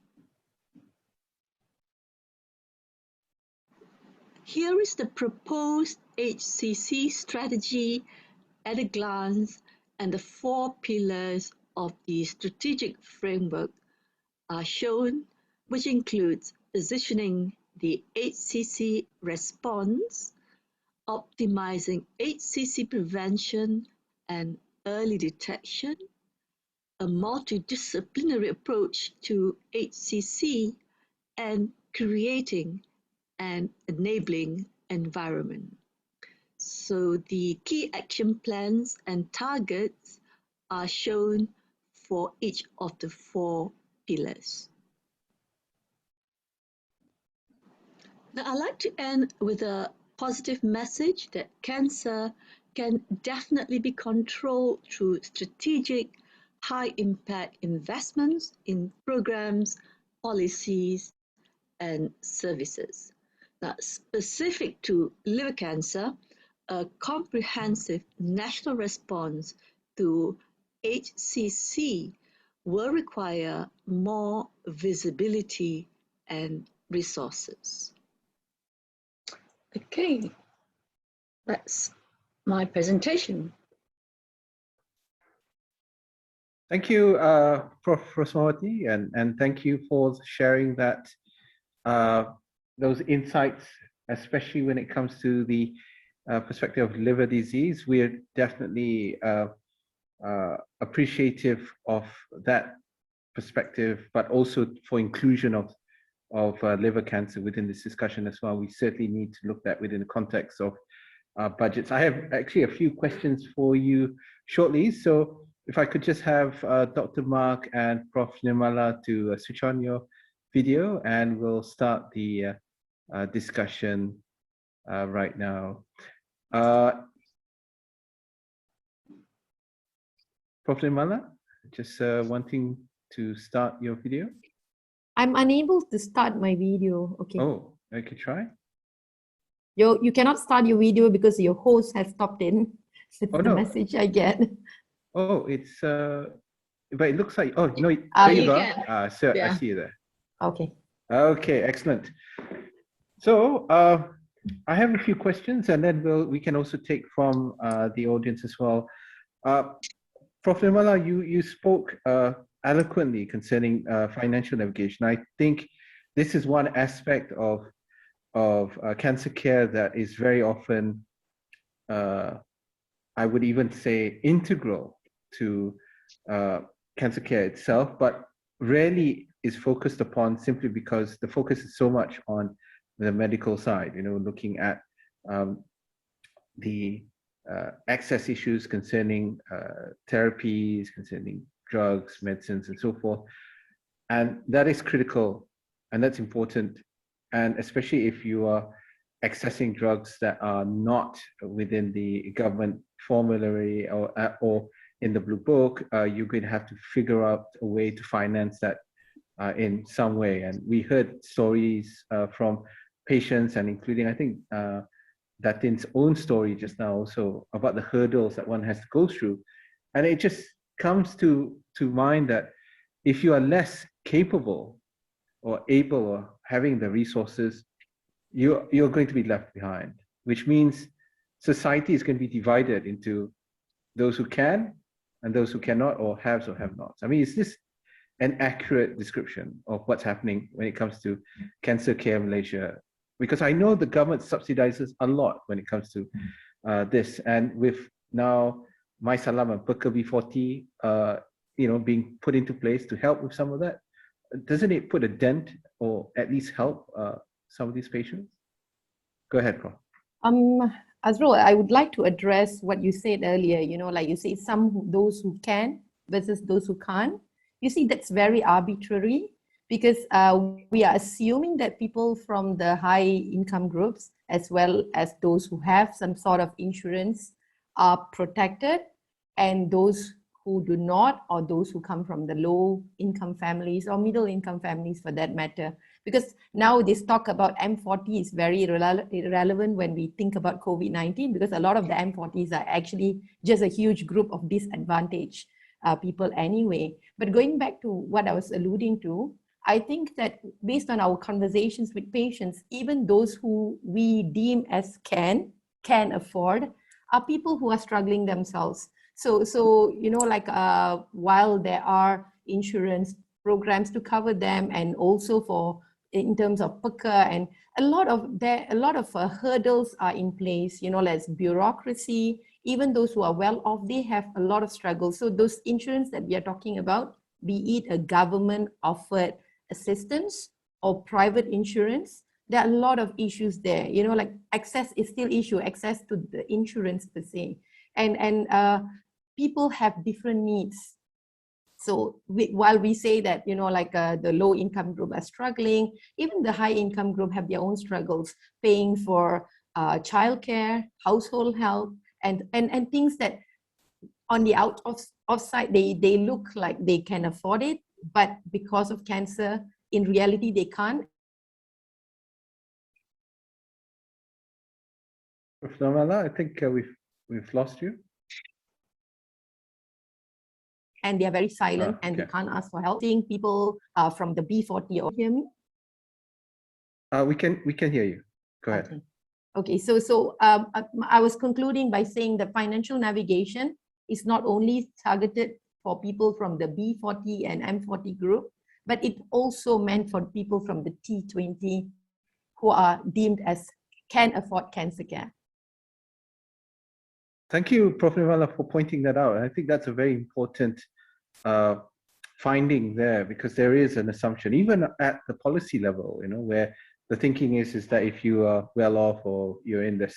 Here is the proposed HCC strategy at a glance, and the 4 pillars of the strategic framework are shown, which includes positioning the HCC response, optimizing HCC prevention and early detection, a multidisciplinary approach to HCC, and creating an enabling environment. So the key action plans and targets are shown for each of the 4 pillars. Now, I'd like to end with a positive message that cancer can definitely be controlled through strategic, high-impact investments in programs, policies, and services. Now, specific to liver cancer, a comprehensive national response to HCC will require more visibility and resources. Okay, that's my presentation. Thank you, Prof. Rosmawati, and thank you for sharing that those insights, especially when it comes to the perspective of liver disease. We're definitely appreciative of that perspective, but also for inclusion of liver cancer within this discussion as well. We certainly need to look at that within the context of budgets. I have actually a few questions for you shortly. So if I could just have Dr. Mark and Prof. Nirmala to switch on your video, and we'll start the discussion right now. Prof. Nirmala, just wanting to start your video. I'm unable to start my video. Okay. Oh, I could try. You cannot start your video because your host has stopped in. That's the no. message I get. Oh, it's but it looks like, oh no, there you you go. can. So Yeah. I see you there. Okay. Okay, excellent. So I have a few questions, and then we can also take from the audience as well. Prof. Nirmala, you spoke eloquently concerning financial navigation. I think this is one aspect of cancer care that is very often, I would even say, integral to cancer care itself, but rarely is focused upon, simply because the focus is so much on the medical side, looking at the access issues concerning therapies, concerning drugs, medicines, and so forth. And that is critical, and that's important. And especially if you are accessing drugs that are not within the government formulary or in the Blue Book, you're going to have to figure out a way to finance that in some way. And we heard stories from patients, and including, I think, Datin's own story just now also, about the hurdles that one has to go through. And it just comes to mind that if you are less capable or able or having the resources, you're going to be left behind, which means society is going to be divided into those who can and those who cannot, or haves or have nots. I mean, is this an accurate description of what's happening when it comes to cancer care in Malaysia? Because I know the government subsidizes a lot when it comes to this, and with now My Salam and Perka B40, being put into place to help with some of that, doesn't it put a dent or at least help some of these patients? Go ahead, Prof. Azrul, I would like to address what you said earlier. Like you say, those who can versus those who can't. You see, that's very arbitrary, because we are assuming that people from the high income groups, as well as those who have some sort of insurance, are protected, and those who do not, or those who come from the low income families or middle income families for that matter. Because now this talk about M40 is very irrelevant when we think about COVID-19, because a lot of the M40s are actually just a huge group of disadvantaged people anyway. But going back to what I was alluding to, I think that based on our conversations with patients, even those who we deem as can afford, are people who are struggling themselves. So while there are insurance programs to cover them, and also for in terms of PERCA, and a lot of hurdles are in place, like bureaucracy. Even those who are well off, they have a lot of struggles. So those insurance that we are talking about, be it a government offered assistance or private insurance, there are a lot of issues there. Like access is still issue, access to the insurance per se, and people have different needs. So while we say that, the low income group are struggling, even the high income group have their own struggles, paying for childcare, household help, and things that on the outside, they look like they can afford it, but because of cancer, in reality, they can't. Prof. Nirmala, I think we've lost you. And they are very silent and they Okay. can't ask for help. Seeing people from the B40, or hear me? We can hear you. Go ahead. Okay. Okay, so I was concluding by saying that financial navigation is not only targeted for people from the B40 and M40 group, but it also meant for people from the T20 who are deemed as can afford cancer care. Thank you, Prof. Nirmala, for pointing that out. I think that's a very important finding there, because there is an assumption, even at the policy level, where the thinking is that if you are well off or you're in this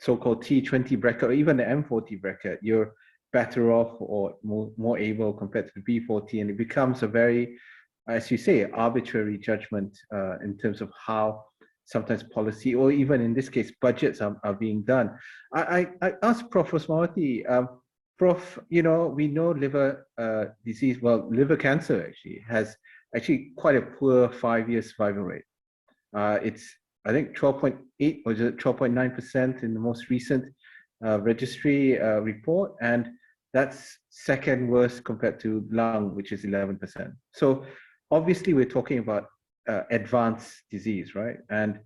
so-called T20 bracket or even the M40 bracket, you're better off or more able compared to the B40, and it becomes a very, as you say, arbitrary judgment in terms of how sometimes policy, or even in this case, budgets are being done. I asked Prof. Rosmawati, Prof, we know liver disease, well, liver cancer actually has quite a poor 5-year survival rate. It's, I think, 12.8 or 12.9% in the most recent registry report, and that's second worst compared to lung, which is 11%. So obviously we're talking about advanced disease, right? And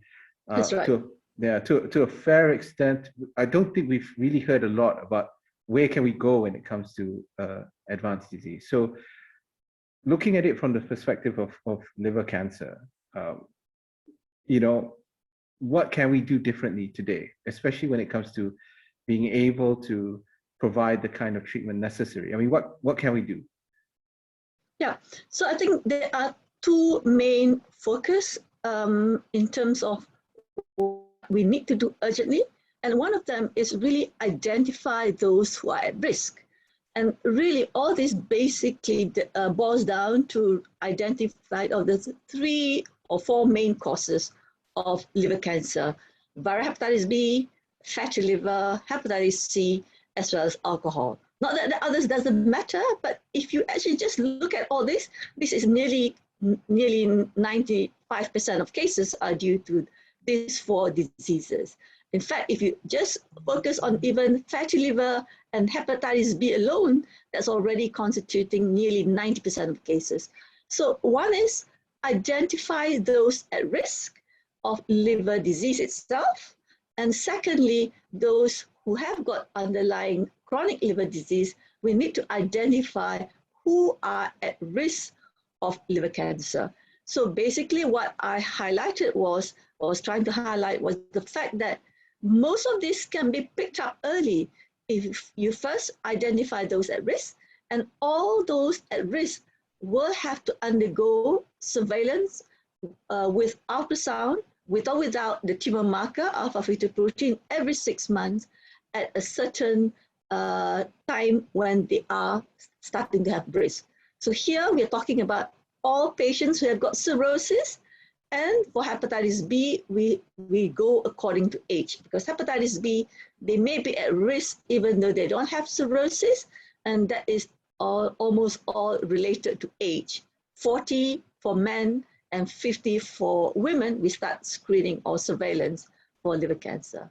That's right. to a fair extent, I don't think we've really heard a lot about where can we go when it comes to advanced disease. So looking at it from the perspective of liver cancer, what can we do differently today, especially when it comes to being able to provide the kind of treatment necessary? I mean, what can we do? Yeah, so I think there are two main focus in terms of what we need to do urgently. And one of them is really identify those who are at risk. And really all this basically boils down to identify of the 3 or 4 main causes of liver cancer: viral hepatitis B, fatty liver, hepatitis C, as well as alcohol. Not that the others doesn't matter, but if you actually just look at all this, this is nearly 95% of cases are due to these 4 diseases. In fact, if you just focus on even fatty liver and hepatitis B alone, that's already constituting nearly 90% of cases. So one is identify those at risk of liver disease itself. And secondly, those who have got underlying chronic liver disease, we need to identify who are at risk of liver cancer. So basically what I highlighted was trying to highlight was the fact that most of this can be picked up early if you first identify those at risk, and all those at risk will have to undergo surveillance with ultrasound, with or without the tumor marker alpha-fetoprotein every 6 months at a certain time when they are starting to have risk. So here we are talking about all patients who have got cirrhosis, and for hepatitis B, we go according to age, because hepatitis B, they may be at risk even though they don't have cirrhosis, and that is almost all related to age. 40 for men and 50 for women, we start screening or surveillance for liver cancer.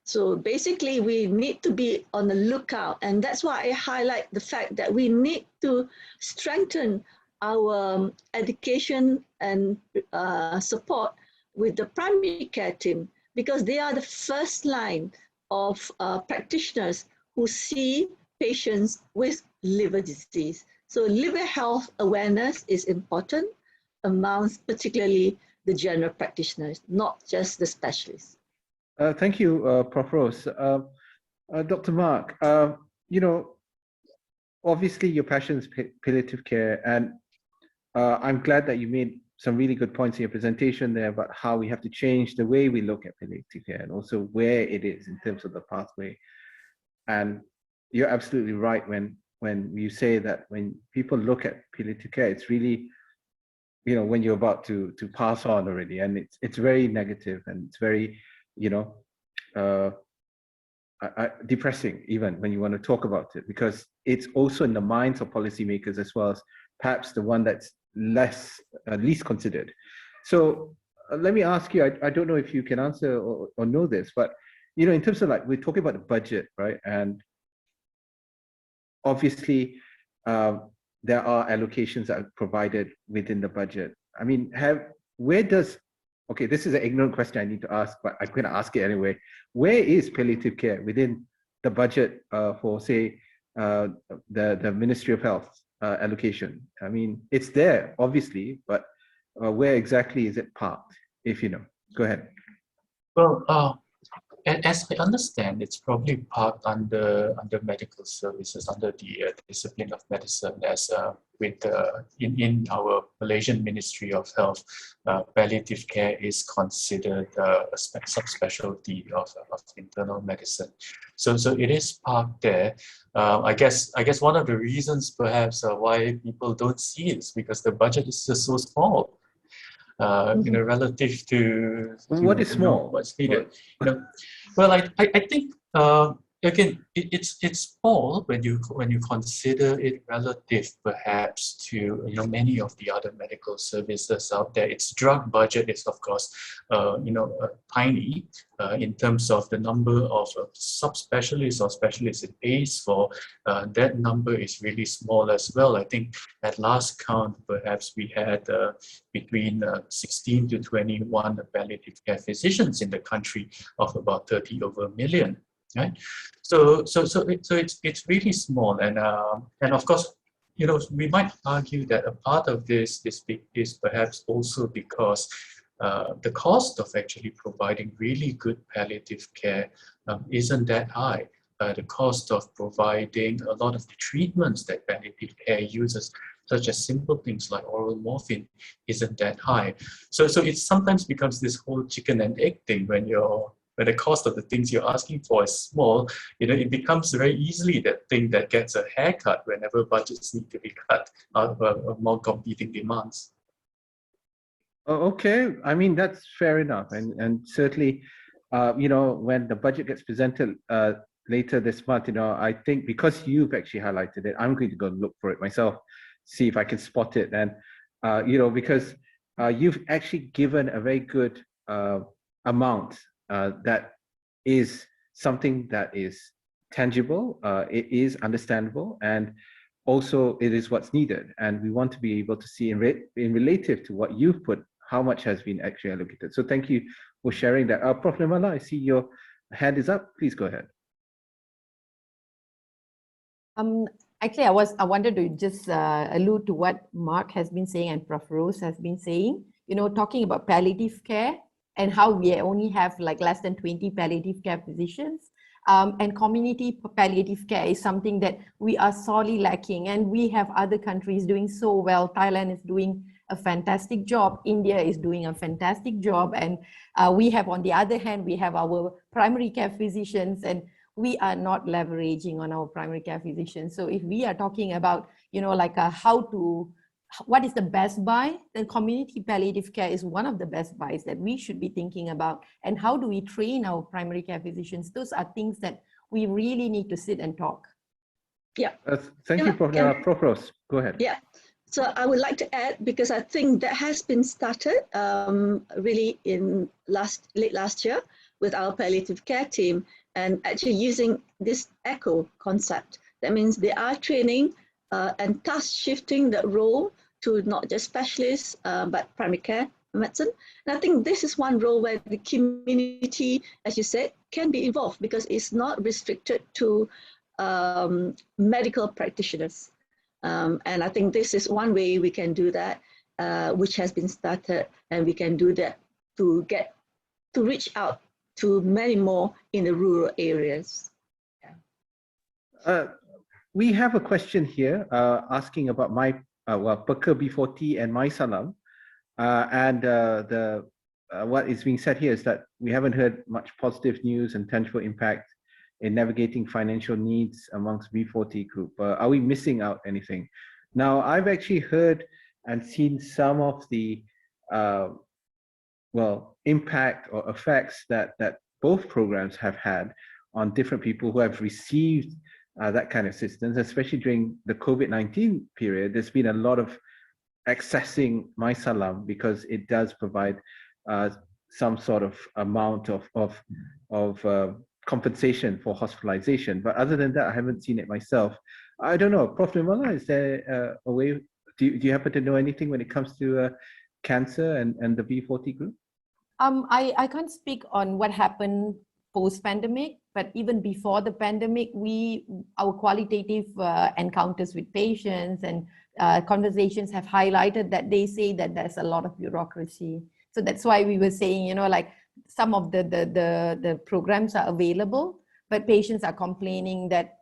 So basically, we need to be on the lookout, and that's why I highlight the fact that we need to strengthen our education and support with the primary care team, because they are the first line of practitioners who see patients with liver disease. So liver health awareness is important amongst particularly the general practitioners, not just the specialists. Thank you, Prof. Rose. Dr. Mark, obviously your passion is palliative care, and I'm glad that you made some really good points in your presentation there about how we have to change the way we look at palliative care and also where it is in terms of the pathway. And you're absolutely right when you say that when people look at palliative care, it's really, when you're about to pass on already, and it's very negative and it's very, depressing even when you want to talk about it, because it's also in the minds of policymakers as well as perhaps the one that's least considered. So let me ask you, I don't know if you can answer or know this, but in terms of like, we're talking about the budget, right? And obviously, there are allocations that are provided within the budget. I mean, okay, this is an ignorant question I need to ask, but I'm going to ask it anyway. Where is palliative care within the budget for, say, the Ministry of Health allocation? I mean, it's there, obviously, but where exactly is it parked, if you know? Go ahead. Well, as I understand, it's probably parked under medical services, under the discipline of medicine, as in our Malaysian Ministry of Health, palliative care is considered a subspecialty of internal medicine. So it is parked there. I guess one of the reasons perhaps why people don't see it is because the budget is just so small. Relative to what is small? What's needed. Well, I think again, it's small when you consider it relative perhaps to many of the other medical services out there. Its drug budget is of course tiny in terms of the number of subspecialists or specialists it pays for. That number is really small as well. I think at last count perhaps we had between 16 to 21 palliative care physicians in the country, of about 30 over a million. Right, so it's really small, and of course, we might argue that a part of this is perhaps also because the cost of actually providing really good palliative care isn't that high. The cost of providing a lot of the treatments that palliative care uses, such as simple things like oral morphine, isn't that high. So it sometimes becomes this whole chicken and egg thing when the cost of the things you're asking for is small, it becomes very easily that thing that gets a haircut whenever budgets need to be cut out of more competing demands. Okay, I mean, that's fair enough. And certainly, when the budget gets presented later this month, I think because you've actually highlighted it, I'm going to go look for it myself, see if I can spot it. And, because you've actually given a very good amount that is something that is tangible, it is understandable, and also it is what's needed. And we want to be able to see in relative to what you've put, how much has been actually allocated. So thank you for sharing that. Prof. Nirmala, I see your hand is up. Please go ahead. Actually, I wanted to just allude to what Mark has been saying and Prof. Rose has been saying, talking about palliative care and how we only have like less than 20 palliative care physicians. And community palliative care is something that we are sorely lacking, and we have other countries doing so well. Thailand is doing a fantastic job. India is doing a fantastic job. And we have, on the other hand, we have our primary care physicians, and we are not leveraging on our primary care physicians. So if we are talking about, what is the best buy, then community palliative care is one of the best buys that we should be thinking about. And how do we train our primary care physicians? Those are things that we really need to sit and talk. Yeah. Thank you, Prof. Rose. Go ahead. Yeah. So I would like to add, because I think that has been started really in late last year with our palliative care team, and actually using this ECHO concept. That means they are training and task shifting the role to not just specialists, but primary care medicine. And I think this is one role where the community, as you said, can be involved, because it's not restricted to medical practitioners. And I think this is one way we can do that, which has been started, and we can do that to reach out to many more in the rural areas. Yeah. We have a question here asking about my Peka B40 and my Salam. What is being said here is that we haven't heard much positive news and tangible impact in navigating financial needs amongst B40 group. Are we missing out anything? Now, I've actually heard and seen some of the impact or effects that both programs have had on different people who have received that kind of assistance, especially during the COVID-19 period. There's been a lot of accessing My Salam because it does provide some sort of amount of compensation for hospitalization. But other than that, I haven't seen it myself. I don't know, Prof. Nirmala, is there a way? Do you happen to know anything when it comes to cancer and the B40 group? I can't speak on what happened post-pandemic, but even before the pandemic, our qualitative encounters with patients and conversations have highlighted that they say that there's a lot of bureaucracy. So that's why we were saying, you know, like some of the programs are available, but patients are complaining that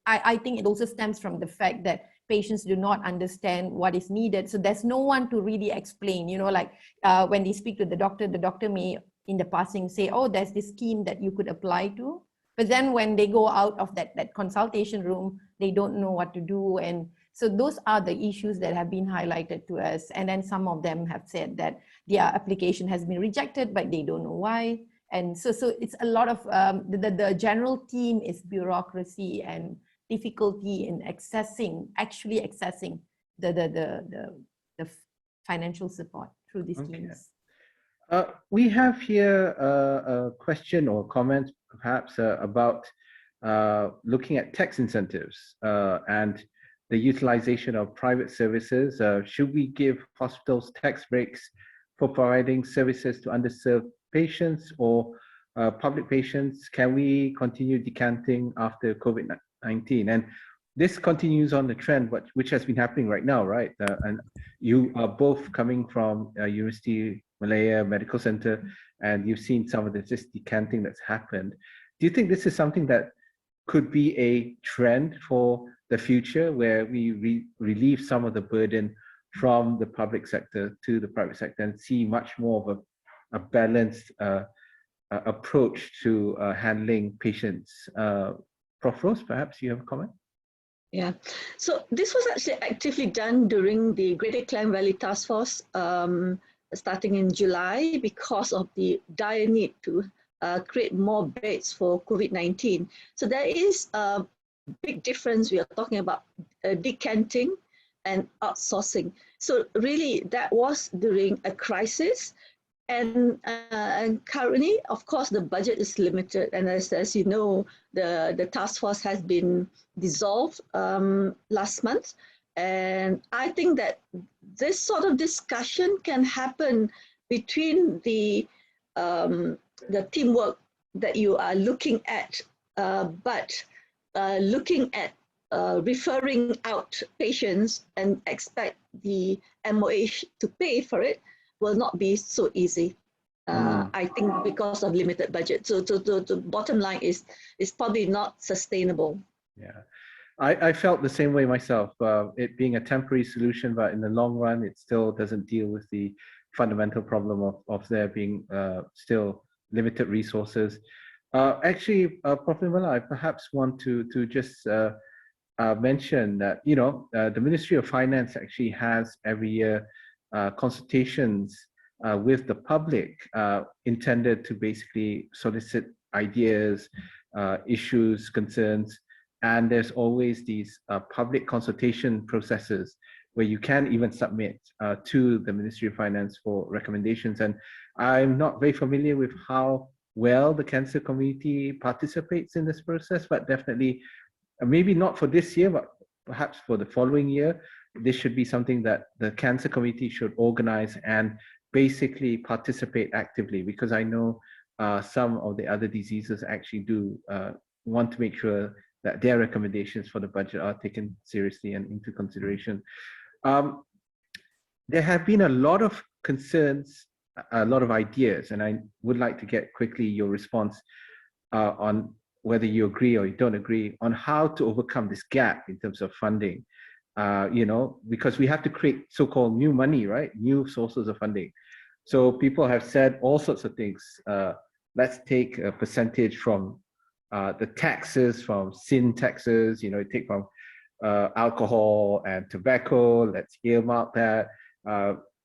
I think it also stems from the fact that patients do not understand what is needed. So there's no one to really explain, you know, like when they speak to the doctor may in the passing say, oh, there's this scheme that you could apply to. But then when they go out of that consultation room, they don't know what to do. And so those are the issues that have been highlighted to us. And then some of them have said that their application has been rejected, but they don't know why. And so it's a lot of, the general theme is bureaucracy and difficulty in actually accessing the financial support through these schemes. We have here a question or comment perhaps about looking at tax incentives and the utilization of private services. Should we give hospitals tax breaks for providing services to underserved patients or public patients? Can we continue decanting after COVID-19? And this continues on the trend which has been happening right now, right? And you are both coming from University Malaya Medical Center, and you've seen some of this decanting that's happened. Do you think this is something that could be a trend for the future, where we relieve some of the burden from the public sector to the private sector and see much more of a balanced approach to handling patients? Prof. Rose, perhaps you have a comment? Yeah, so this was actually actively done during the Greater Klang Valley Task Force starting in July because of the dire need to create more beds for COVID-19. So there is a big difference. We are talking about decanting and outsourcing. So really that was during a crisis. And currently, of course, the budget is limited. And as you know, the task force has been dissolved last month. And I think that this sort of discussion can happen between the teamwork that you are looking at, but looking at referring out patients and expect the MOH to pay for it will not be so easy. I think because of limited budget. So the bottom line is probably not sustainable. Yeah, I felt the same way myself. It being a temporary solution, but in the long run, it still doesn't deal with the fundamental problem of there being still limited resources. Actually, Prof. Nirmala, I perhaps want to just mention that, you know, the Ministry of Finance actually has every year consultations with the public intended to basically solicit ideas, issues, concerns, and there's always these public consultation processes where you can even submit to the Ministry of Finance for recommendations. And I'm not very familiar with how well the cancer community participates in this process, but definitely, maybe not for this year, but perhaps for the following year, this should be something that the cancer committee should organize and basically participate actively, because I know some of the other diseases actually do want to make sure that their recommendations for the budget are taken seriously and into consideration. There have been a lot of concerns, a lot of ideas, and I would like to get quickly your response on whether you agree or you don't agree on how to overcome this gap in terms of funding. You know, because we have to create so-called new money, right? New sources of funding. So people have said all sorts of things. Let's take a percentage from the taxes, from sin taxes, you know, take from alcohol and tobacco, let's earmark that.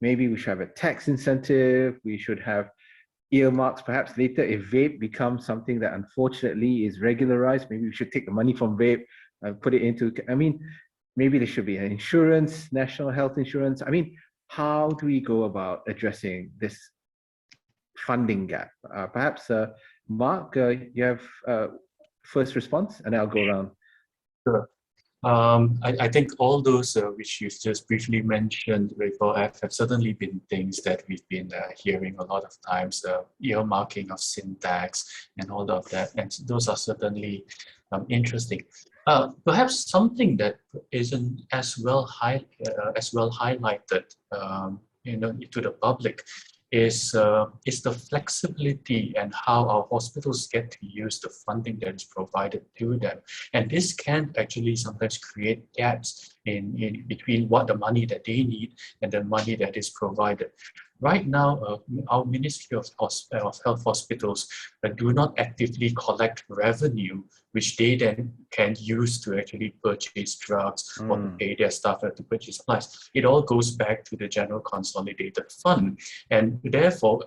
Maybe we should have a tax incentive. We should have earmarks, perhaps later if vape becomes something that unfortunately is regularized, maybe we should take the money from vape and put it into, I mean, maybe there should be an insurance, national health insurance. I mean, how do we go about addressing this funding gap? Perhaps, Mark, you have first response, and I'll go around. Sure. I think all those which you just briefly mentioned before have certainly been things that we've been hearing a lot of times, earmarking of syntax and all of that, and those are certainly interesting. Perhaps something that isn't as well highlighted, to the public is the flexibility and how our hospitals get to use the funding that is provided to them. And this can actually sometimes create gaps in between what the money that they need and the money that is provided. Right now, our Ministry of Health Hospitals do not actively collect revenue, which they then can use to actually purchase drugs or to pay their staff to purchase supplies. It all goes back to the General Consolidated Fund. And therefore,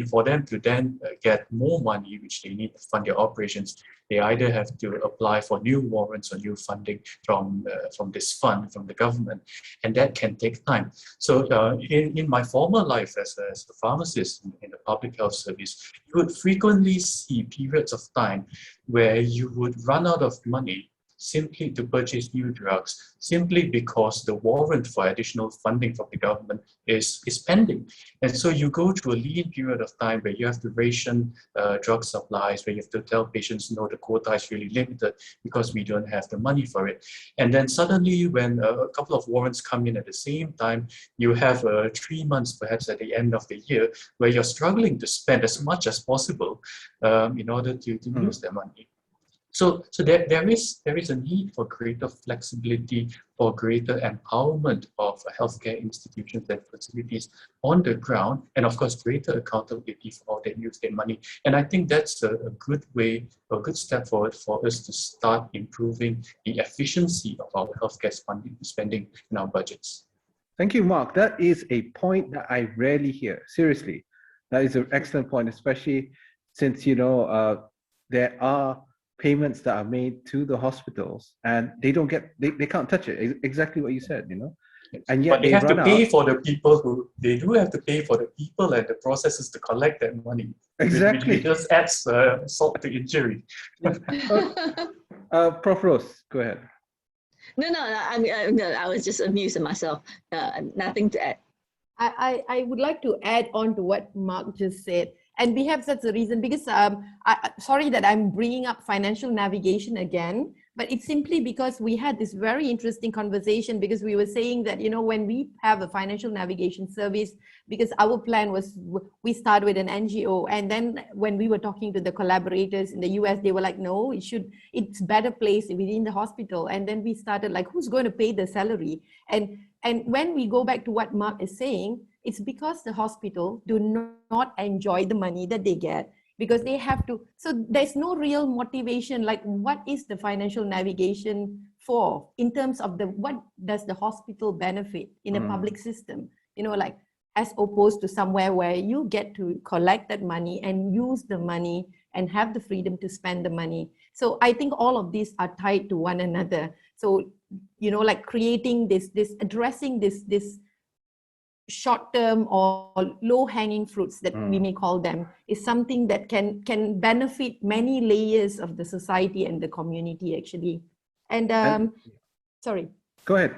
for them to then get more money, which they need to fund their operations, they either have to apply for new warrants or new funding from this fund, from the government, and that can take time. So in my former life as a pharmacist in the public health service, you would frequently see periods of time where you would run out of money simply to purchase new drugs, simply because the warrant for additional funding from the government is pending. And so you go through a lean period of time where you have to ration drug supplies, where you have to tell patients, no, the quota is really limited because we don't have the money for it. And then suddenly when a couple of warrants come in at the same time, you have 3 months perhaps at the end of the year where you're struggling to spend as much as possible in order to use their money. So there is a need for greater flexibility, for greater empowerment of healthcare institutions and facilities on the ground, and of course greater accountability for how they use their money. And I think that's a good way, a good step forward for us to start improving the efficiency of our healthcare spending in our budgets. Thank you, Mark. That is a point that I rarely hear. Seriously, that is an excellent point, especially since there are payments that are made to the hospitals and they don't get, they can't touch it. Exactly what you said, and yet but they have to pay out. for the people they do have to pay for the people and the processes to collect that money. Exactly. It just adds salt to injury. Prof. Rose, go ahead. No, I was just amusing myself. Nothing to add. I would like to add on to what Mark just said. And we have such a reason because, sorry that I'm bringing up financial navigation again, but it's simply because we had this very interesting conversation because we were saying that, when we have a financial navigation service, because our plan was, we start with an NGO. And then when we were talking to the collaborators in the US, they were like, no, it's better placed within the hospital. And then we started like, who's going to pay the salary? And when we go back to what Mark is saying, it's because the hospital do not enjoy the money that they get because they have to. So there's no real motivation. Like, what is the financial navigation for in terms of what does the hospital benefit in a public system? Like as opposed to somewhere where you get to collect that money and use the money and have the freedom to spend the money. So I think all of these are tied to one another. So, like creating addressing this short-term or low-hanging fruits that we may call them is something that can benefit many layers of the society and the community actually. And sorry. Go ahead.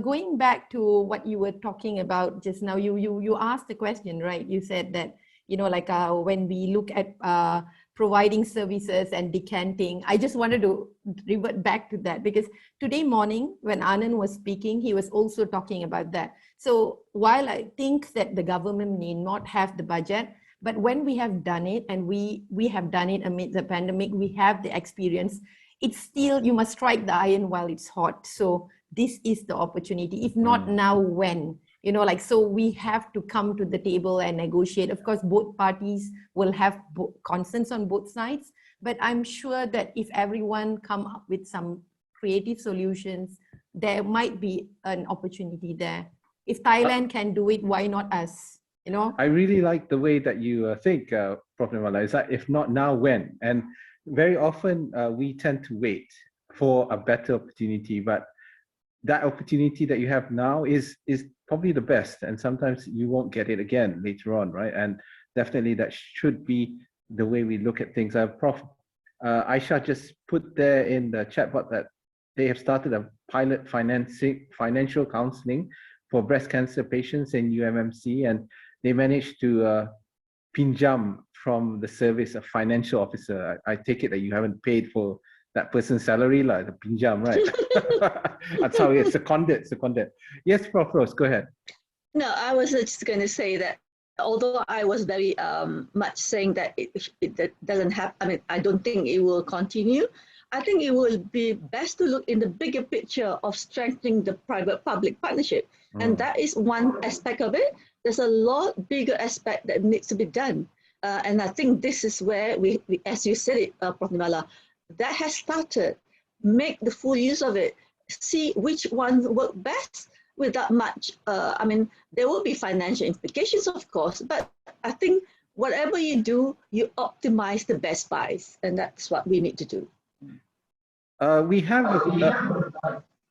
Going back to what you were talking about just now, you asked the question, right? You said that, when we look at providing services and decanting, I just wanted to revert back to that because today morning when Anand was speaking, he was also talking about that. So while I think that the government may not have the budget, but when we have done it and we have done it amid the pandemic, we have the experience, it's still, you must strike the iron while it's hot. So this is the opportunity. If not now, when? So we have to come to the table and negotiate. Of course, both parties will have concerns on both sides, but I'm sure that if everyone come up with some creative solutions, there might be an opportunity there. If Thailand can do it, why not us? I really like the way that you think, Prof. Nirmala, is that if not now, when? And very often we tend to wait for a better opportunity, but that opportunity that you have now is probably the best, and sometimes you won't get it again later on, right? And definitely that should be the way we look at things. Prof. Aisha just put there in the chatbot that they have started a pilot financial counseling for breast cancer patients in UMMC, and they managed to pinjam from the service of financial officer. I take it that you haven't paid for that person's salary, like the pinjam, right? That's how it's seconded. Yes, Prof. Rose, go ahead. No, I was just going to say that although I was very much saying that it doesn't happen, I mean, I don't think it will continue. I think it will be best to look in the bigger picture of strengthening the private-public partnership. And that is one aspect of it. There's a lot bigger aspect that needs to be done. And I think this is where we as you said it, Prof. Nirmala, that has started. Make the full use of it. See which ones work best without much, I mean, there will be financial implications, of course, but I think whatever you do, you optimize the best buys, and that's what we need to do. We have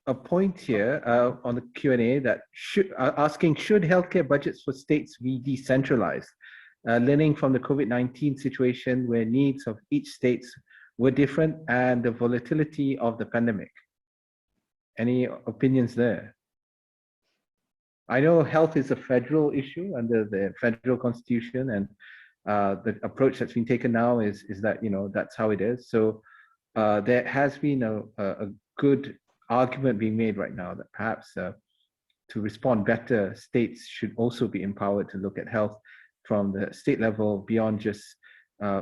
a point here on the Q&A that asking, should healthcare budgets for states be decentralized? Learning from the COVID-19 situation where needs of each state were different and the volatility of the pandemic. Any opinions there? I know health is a federal issue under the federal constitution, and the approach that's been taken now is that, you know, that's how it is. So there has been a good argument being made right now that perhaps to respond better, states should also be empowered to look at health from the state level beyond just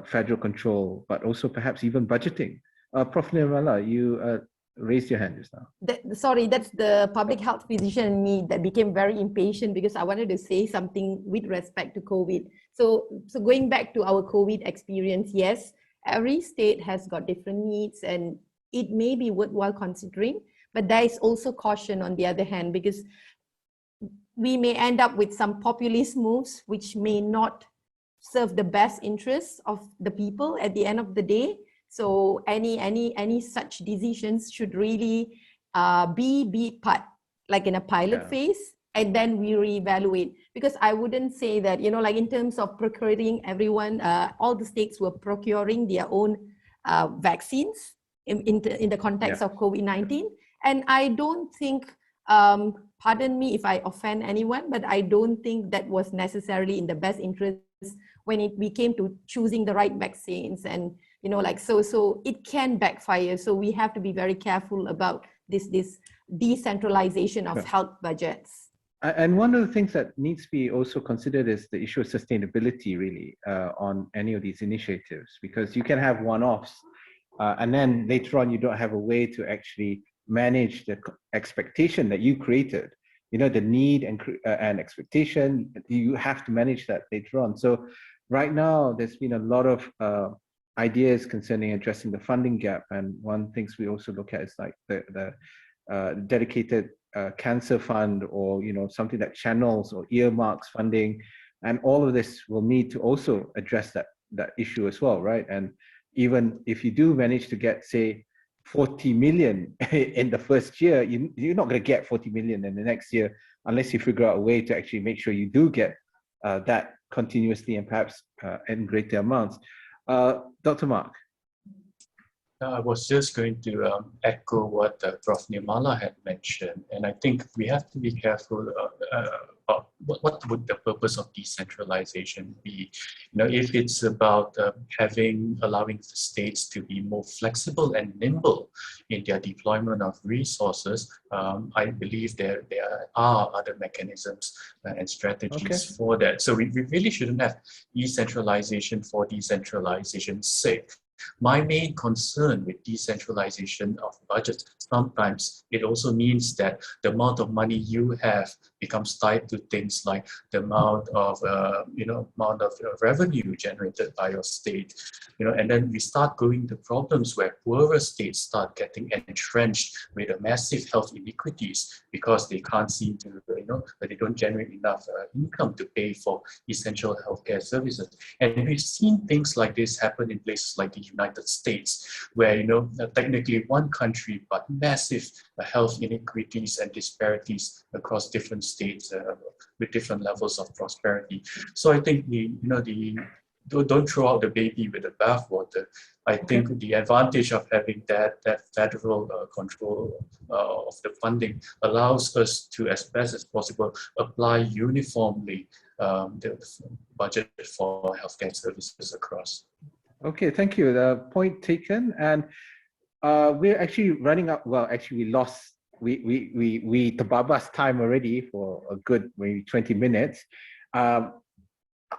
federal control, but also perhaps even budgeting. Prof. Nirmala, you raised your hand just now. Sorry, that's the public health physician in me that became very impatient because I wanted to say something with respect to COVID. So going back to our COVID experience, yes, every state has got different needs and it may be worthwhile considering, but there is also caution on the other hand, because we may end up with some populist moves which may not serve the best interests of the people at the end of the day. So any such decisions should really be part, like in a pilot phase, and then we reevaluate. Because I wouldn't say that, you know, like in terms of procuring everyone, all the states were procuring their own vaccines in the context of COVID-19. And I don't think, pardon me if I offend anyone, but I don't think that was necessarily in the best interest when we came to choosing the right vaccines. And you know, like, so it can backfire. So we have to be very careful about this decentralization of health budgets. And one of the things that needs to be also considered is the issue of sustainability, really, on any of these initiatives, because you can have one-offs and then later on you don't have a way to actually manage the expectation that you created. You know, the need and expectation, you have to manage that later on. So right now, there's been a lot of ideas concerning addressing the funding gap, and one things we also look at is like the dedicated cancer fund, or you know, something that channels or earmarks funding, and all of this will need to also address that issue as well, right? And even if you do manage to get, say, 40 million in the first year, you're not going to get 40 million in the next year unless you figure out a way to actually make sure you do get that continuously and perhaps in greater amounts. Dr. Mark. I was just going to echo what Prof. Nirmala had mentioned, and I think we have to be careful about what would the purpose of decentralization be. You know, if it's about allowing the states to be more flexible and nimble in their deployment of resources, I believe there are other mechanisms and strategies for that. So we really shouldn't have decentralization for decentralization's sake. My main concern with decentralization of budgets, sometimes it also means that the amount of money you have becomes tied to things like the amount of revenue generated by your state, you know, and then we start going to problems where poorer states start getting entrenched with a massive health inequities because they can't seem to, but they don't generate enough income to pay for essential healthcare services. And we've seen things like this happen in places like the United States, where, technically one country, but massive health inequities and disparities across different states with different levels of prosperity. So I think don't throw out the baby with the bathwater. I think the advantage of having that federal control of the funding allows us to, as best as possible, apply uniformly the budget for healthcare services across. Okay, thank you. The point taken, and we're actually running up. Well, actually, we tababas time already for a good maybe 20 minutes.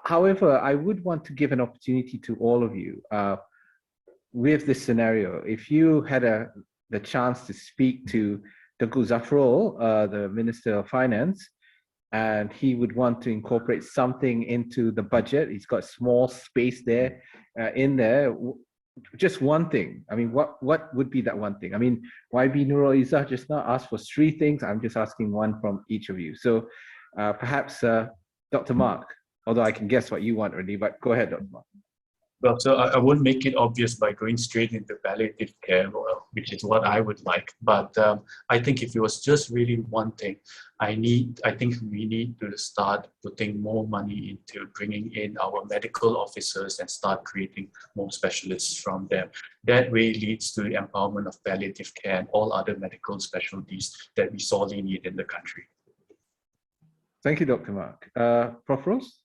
However, I would want to give an opportunity to all of you with this scenario. If you had the chance to speak to Tengku Zafrul, the Minister of Finance, and he would want to incorporate something into the budget, he's got small space there in there. Just one thing. I mean, what would be that one thing? I mean, YB Nurul Izzah just now asked for 3 things. I'm just asking one from each of you. So perhaps Dr. Mark, although I can guess what you want already, but go ahead, Dr. Mark. Well, so I won't make it obvious by going straight into palliative care, which is what I would like. But I think if it was just really one thing, I think we need to start putting more money into bringing in our medical officers and start creating more specialists from them. That way leads to the empowerment of palliative care and all other medical specialties that we sorely need in the country. Thank you, Dr. Mark. Prof. Rose?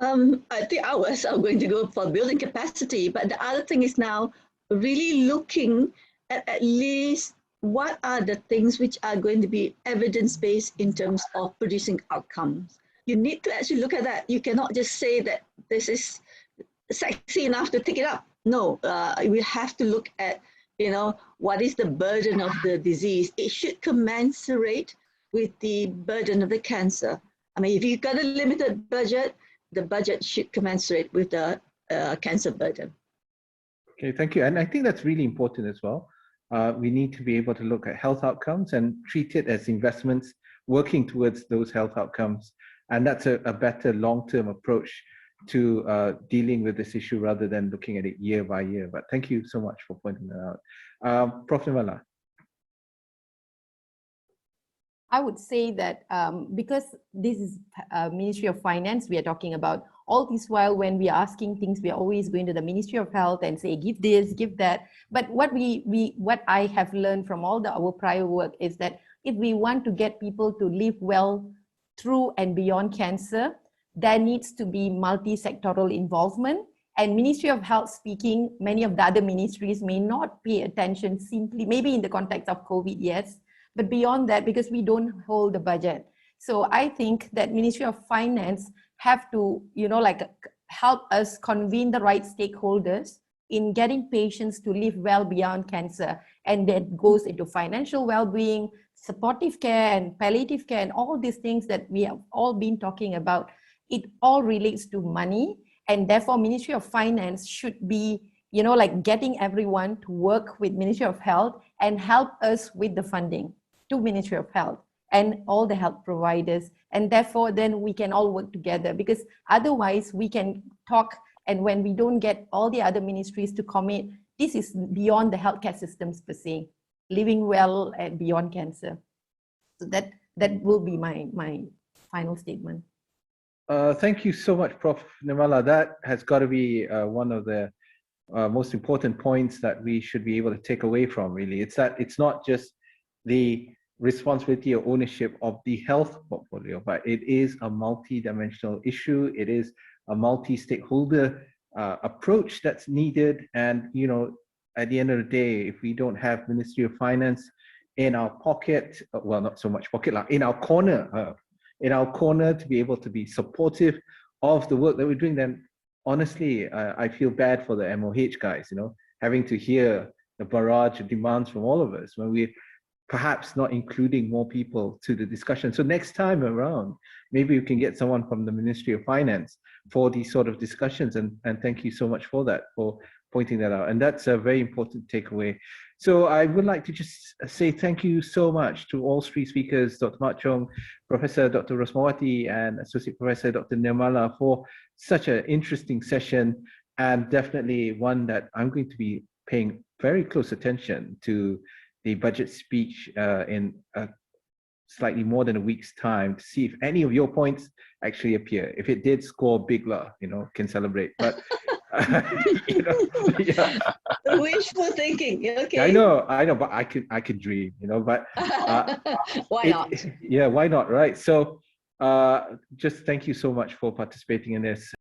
I think ours are going to go for building capacity, but the other thing is now really looking at least what are the things which are going to be evidence-based in terms of producing outcomes. You need to actually look at that. You cannot just say that this is sexy enough to take it up. No, we have to look at, what is the burden of the disease. It should commensurate with the burden of the cancer. I mean, if you've got a limited budget, the budget should commensurate with the cancer burden. Okay, thank you. And I think that's really important as well. We need to be able to look at health outcomes and treat it as investments working towards those health outcomes. And that's a better long-term approach to dealing with this issue rather than looking at it year by year. But thank you so much for pointing that out. Prof. Nirmala. I would say that because this is Ministry of Finance, we are talking about all this while when we are asking things, we are always going to the Ministry of Health and say, give this, give that. But what I have learned from all our prior work is that if we want to get people to live well through and beyond cancer, there needs to be multi-sectoral involvement. And Ministry of Health speaking, many of the other ministries may not pay attention simply, maybe in the context of COVID, yes, but beyond that, because we don't hold the budget. So I think that Ministry of Finance have to, help us convene the right stakeholders in getting patients to live well beyond cancer. And that goes into financial well-being, supportive care and palliative care and all these things that we have all been talking about. It all relates to money. And therefore, Ministry of Finance should be, getting everyone to work with Ministry of Health and help us with the funding to Ministry of Health and all the health providers. And therefore, then we can all work together, because otherwise we can talk, and when we don't get all the other ministries to commit, this is beyond the healthcare systems per se, living well and beyond cancer. So that will be my final statement. Thank you so much, Prof. Nirmala. That has got to be one of the most important points that we should be able to take away from, really. It's that it's not just the responsibility or ownership of the health portfolio, but it is a multi-dimensional issue. It is a multi-stakeholder approach that's needed. And, at the end of the day, if we don't have Ministry of Finance in our pocket, well, not so much pocket, like in our corner to be able to be supportive of the work that we're doing, then honestly, I feel bad for the MOH guys, having to hear the barrage of demands from all of us when we're perhaps not including more people to the discussion. So next time around, maybe we can get someone from the Ministry of Finance for these sort of discussions. And thank you so much for that, for pointing that out. And that's a very important takeaway. So I would like to just say thank you so much to all 3 speakers, Dr. Mak Cheong, Professor Dr. Rosmawati, and Associate Professor Dr. Nirmala, for such an interesting session and definitely one that I'm going to be paying very close attention to the budget speech in slightly more than a week's time to see if any of your points actually appear. If it did score big lah, can celebrate. But yeah. Wishful thinking. Okay. I know, but I could dream, but why not? Yeah, why not, right? So just thank you so much for participating in this.